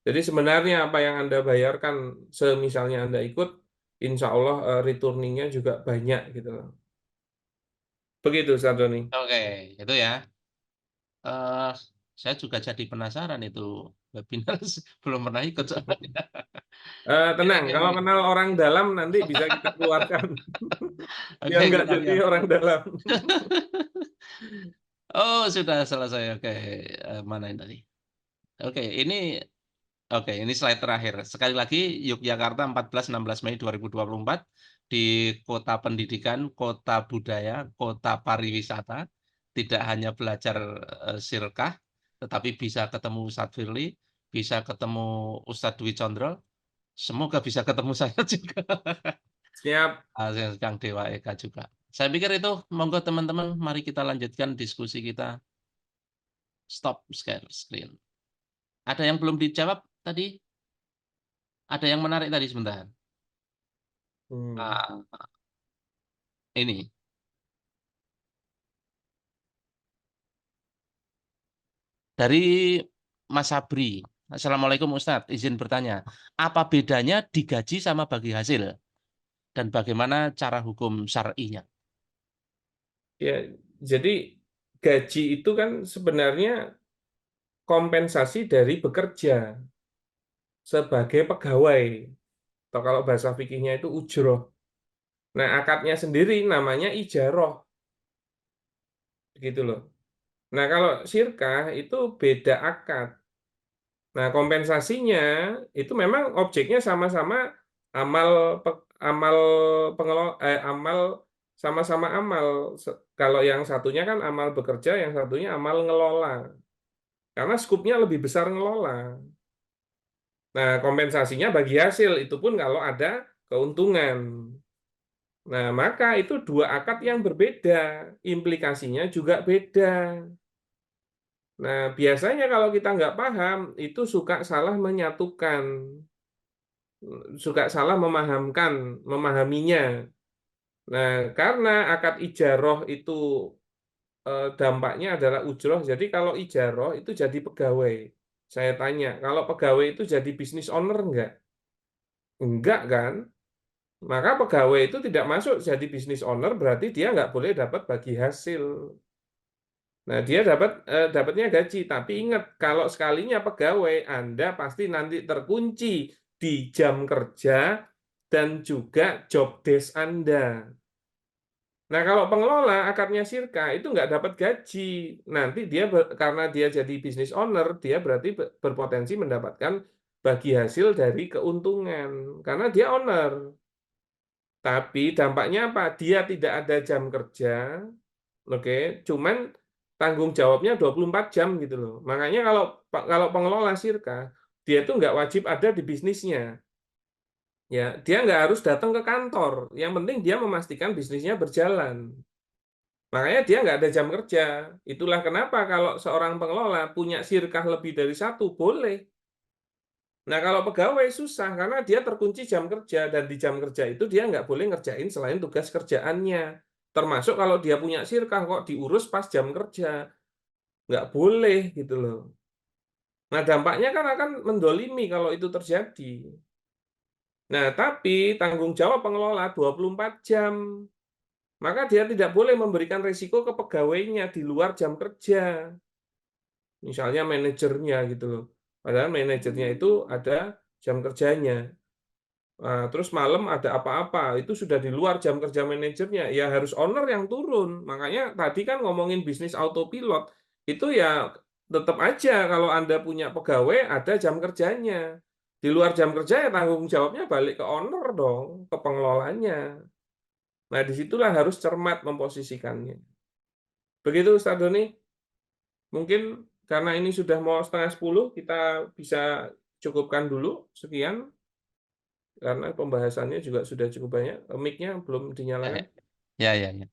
Jadi sebenarnya apa yang Anda bayarkan, semisalnya Anda ikut, insya Allah returningnya juga banyak gitu loh. Begitu, Ustaz Doni. Oke, itu ya. eh saya juga jadi penasaran itu webinar belum pernah ikut soalnya. Tenang, Oke, kalau oke. kenal orang dalam nanti bisa kita keluarkan. Oke, Yang nggak kita jadi lihat. orang dalam. Oh, sudah selesai. Oke, mana ini tadi? Oke, ini slide terakhir. Sekali lagi, Yogyakarta 14-16 Mei 2024 di Kota Pendidikan, Kota Budaya, Kota Pariwisata. Tidak hanya belajar sirkah, tetapi bisa ketemu Ustadz Firly, bisa ketemu Ustadz Dwi Condro. Semoga bisa ketemu saya juga. Siap. Kang Dewa Eka juga. Saya pikir itu, monggo teman-teman, mari kita lanjutkan diskusi kita. Stop share screen. Ada yang belum dijawab tadi? Ada yang menarik tadi sebentar. Nah, ini. Dari Mas Sabri. Assalamualaikum Ustadz, izin bertanya. Apa bedanya digaji sama bagi hasil? Dan bagaimana cara hukum syar'inya? Ya, jadi gaji itu kan sebenarnya kompensasi dari bekerja sebagai pegawai. Atau kalau bahasa fikihnya itu ujroh. Nah, akadnya sendiri namanya ijaroh. Begitu loh. Nah, kalau sirkah itu beda akad. Nah, kompensasinya itu memang objeknya sama-sama amal amal amal sama-sama amal. Kalau yang satunya kan amal bekerja, yang satunya amal ngelola. Karena skupnya lebih besar ngelola. Nah, kompensasinya bagi hasil itu pun kalau ada keuntungan. Nah, maka itu dua akad yang berbeda, implikasinya juga beda. Nah, biasanya kalau kita nggak paham, itu suka salah menyatukan, suka salah memahaminya. Nah, karena akad ijaroh itu dampaknya adalah ujroh, jadi kalau ijaroh itu jadi pegawai. Saya tanya, kalau pegawai itu jadi bisnis owner enggak? Enggak kan? Maka pegawai itu tidak masuk jadi bisnis owner, berarti dia nggak boleh dapat bagi hasil. Nah, dia dapatnya gaji, tapi ingat kalau sekalinya pegawai, Anda pasti nanti terkunci di jam kerja dan juga job desk Anda. Nah, kalau pengelola akadnya sirka itu nggak dapat gaji. Nanti dia karena dia jadi business owner, dia berarti berpotensi mendapatkan bagi hasil dari keuntungan karena dia owner. Tapi dampaknya apa? Dia tidak ada jam kerja, oke, cuman tanggung jawabnya 24 jam gitu loh. Makanya kalau pengelola sirka, dia itu nggak wajib ada di bisnisnya. Ya, dia nggak harus datang ke kantor. Yang penting dia memastikan bisnisnya berjalan. Makanya dia nggak ada jam kerja. Itulah kenapa kalau seorang pengelola punya sirkah lebih dari satu, boleh. Nah, kalau pegawai susah karena dia terkunci jam kerja dan di jam kerja itu dia nggak boleh ngerjain selain tugas kerjaannya. Termasuk kalau dia punya sirkah kok diurus pas jam kerja. Nggak boleh gitu loh. Nah, dampaknya kan akan mendolimi kalau itu terjadi. Nah, tapi tanggung jawab pengelola 24 jam. Maka dia tidak boleh memberikan risiko ke pegawainya di luar jam kerja. Misalnya manajernya gitu loh. Padahal manajernya itu ada jam kerjanya. Nah, terus malam ada apa-apa, itu sudah di luar jam kerja manajernya, ya harus owner yang turun. Makanya tadi kan ngomongin bisnis autopilot, itu ya tetap aja kalau Anda punya pegawai ada jam kerjanya. Di luar jam kerja ya tanggung jawabnya balik ke owner dong, ke pengelolanya. Nah, disitulah harus cermat memposisikannya. Begitu Ustaz Doni, mungkin karena ini sudah mau 9:30, kita bisa cukupkan dulu, sekian. Karena pembahasannya juga sudah cukup banyak. Mic-nya belum dinyalakan. Ya, ya, ya.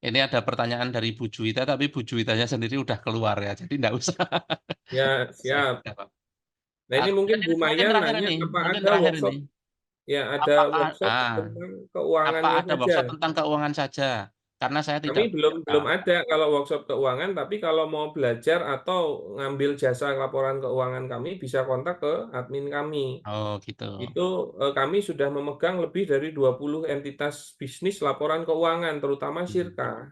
Ini ada pertanyaan dari Bu Juwita, tapi Bu Juwitanya sendiri udah keluar ya, jadi nggak usah. Ya, Saya siap. jawab. Nah, ini mungkin Bu Mungkin Maya terakhir nanya ini, apa mungkin ada terakhir workshop? ini. Ya, ada Apa, workshop tentang apa keuangannya ada saja. workshop tentang keuangan saja? Karena saya Kami tidak belum ada kalau workshop keuangan, tapi kalau mau belajar atau ngambil jasa laporan keuangan kami bisa kontak ke admin kami. Oh, gitu. Itu kami sudah memegang lebih dari 20 entitas bisnis laporan keuangan, terutama Syirka.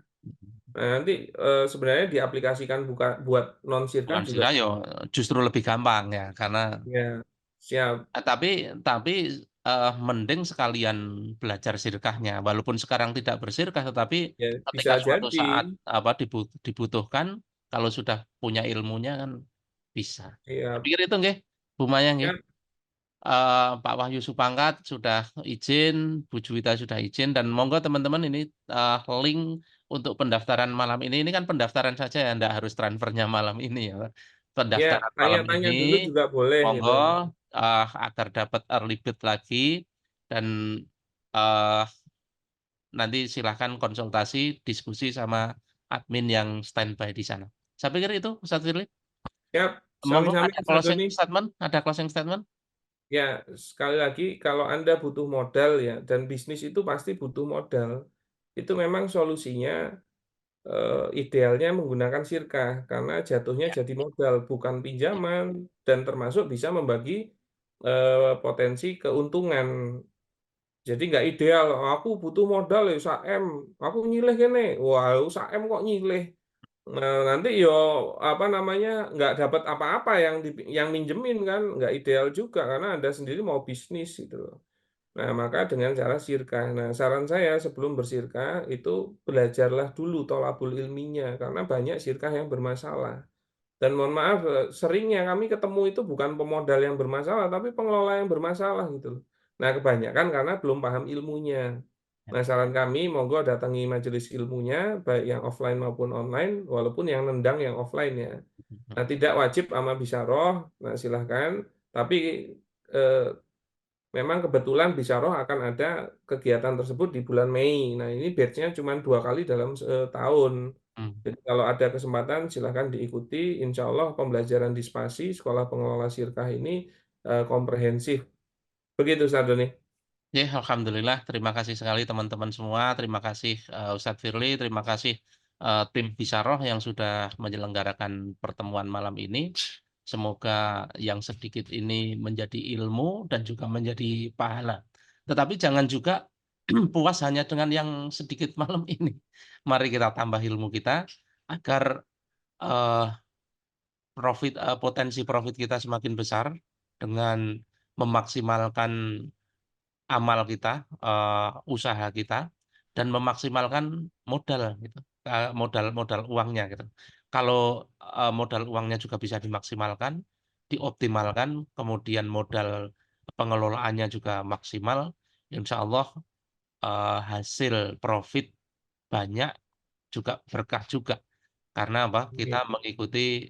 Nah, nanti sebenarnya diaplikasikan buat non-Syirka Bukan juga. sih, yo justru lebih gampang ya, karena Ya, siap. tapi mending sekalian belajar sirkahnya, walaupun sekarang tidak bersirkah, tetapi Ya, bisa ketika suatu jadi. saat apa dibutuhkan, kalau sudah punya ilmunya kan bisa. Saya Siap. pikir itu nggih, Bu Maya nggih. Ya, Pak Wahyu Supangkat sudah izin, Bu Juwita sudah izin, dan monggo teman-teman ini link untuk pendaftaran malam ini kan pendaftaran saja ya, Anda harus transfernya malam ini ya. ya, Pendaftaran malam tanya-tanya ini, dulu juga boleh gitu. monggo agar dapat early bird lagi, dan eh, nanti silahkan konsultasi, diskusi sama admin yang standby di sana. Saya pikir itu, Ustaz Firly. Siap, Monggo sami-sami ada Ustaz closing Doni. statement, ada closing statement. Ya, sekali lagi kalau Anda butuh modal ya, dan bisnis itu pasti butuh modal. Itu memang solusinya idealnya menggunakan sirkah, karena jatuhnya jadi modal, bukan pinjaman, dan termasuk bisa membagi potensi keuntungan. Jadi nggak ideal, aku butuh modal ya 1M, aku nyileh kene, wah 1M kok nyileh. Nah, nanti yo apa namanya nggak dapat apa-apa yang minjemin kan, nggak ideal juga karena Anda sendiri mau bisnis gitu loh. Nah, maka dengan cara sirkah. Nah, saran saya sebelum bersirkah itu belajarlah dulu tolabul ilminya karena banyak sirkah yang bermasalah. Dan mohon maaf, seringnya kami ketemu itu bukan pemodal yang bermasalah, tapi pengelola yang bermasalah gitu loh. Nah, kebanyakan karena belum paham ilmunya. Nah, saran kami, monggo datangi majelis ilmunya, baik yang offline maupun online, walaupun yang nendang yang offline ya. Nah, tidak wajib ama bisaroh, nah silahkan. Tapi eh, memang kebetulan bisaroh akan ada kegiatan tersebut di bulan Mei. Nah, ini batch-nya cuma 2 kali dalam setahun. Jadi kalau ada kesempatan silahkan diikuti. Insya Allah pembelajaran di Spasi, Sekolah Pengelola Sirkah ini komprehensif. Begitu, Ustaz Doni. Ya, alhamdulillah. Terima kasih sekali teman-teman semua. Terima kasih Ustadz Firly. Terima kasih tim Bisaroh yang sudah menyelenggarakan pertemuan malam ini. Semoga yang sedikit ini menjadi ilmu dan juga menjadi pahala. Tetapi jangan juga puas hanya dengan yang sedikit malam ini. Mari kita tambah ilmu kita agar eh, potensi profit kita semakin besar dengan memaksimalkan amal kita, usaha kita, dan memaksimalkan modal gitu, modal uangnya gitu. Kalau modal uangnya juga bisa dimaksimalkan, dioptimalkan, kemudian modal pengelolaannya juga maksimal, insya Allah hasil profit banyak, juga berkah juga. Karena apa? Kita mengikuti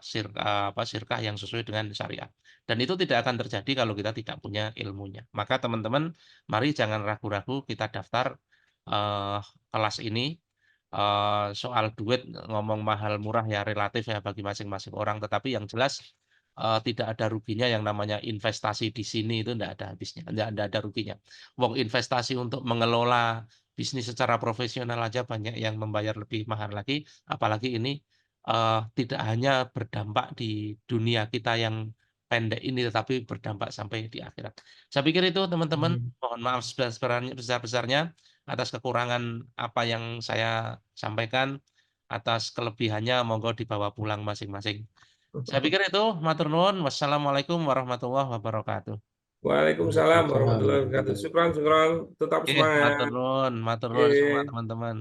sirkah yang sesuai dengan syariat. Dan itu tidak akan terjadi kalau kita tidak punya ilmunya. Maka teman-teman, mari jangan ragu-ragu kita daftar eh, kelas ini. Soal duit ngomong mahal murah ya relatif ya bagi masing-masing orang. Tetapi yang jelas tidak ada ruginya yang namanya investasi di sini itu tidak ada habisnya, tidak ada ruginya. Wong investasi untuk mengelola bisnis secara profesional aja banyak yang membayar lebih mahal lagi, apalagi ini tidak hanya berdampak di dunia kita yang pendek ini tetapi berdampak sampai di akhirat. Saya pikir itu teman-teman, mohon maaf sebesar-besarnya atas kekurangan apa yang saya sampaikan, atas kelebihannya monggo dibawa pulang masing-masing. Saya pikir itu, matur nuwun. Wassalamualaikum warahmatullahi wabarakatuh. Waalaikumsalam warahmatullahi wabarakatuh. Syukran, syukran. Tetap Matur semangat. nuwun semua Oke. teman-teman.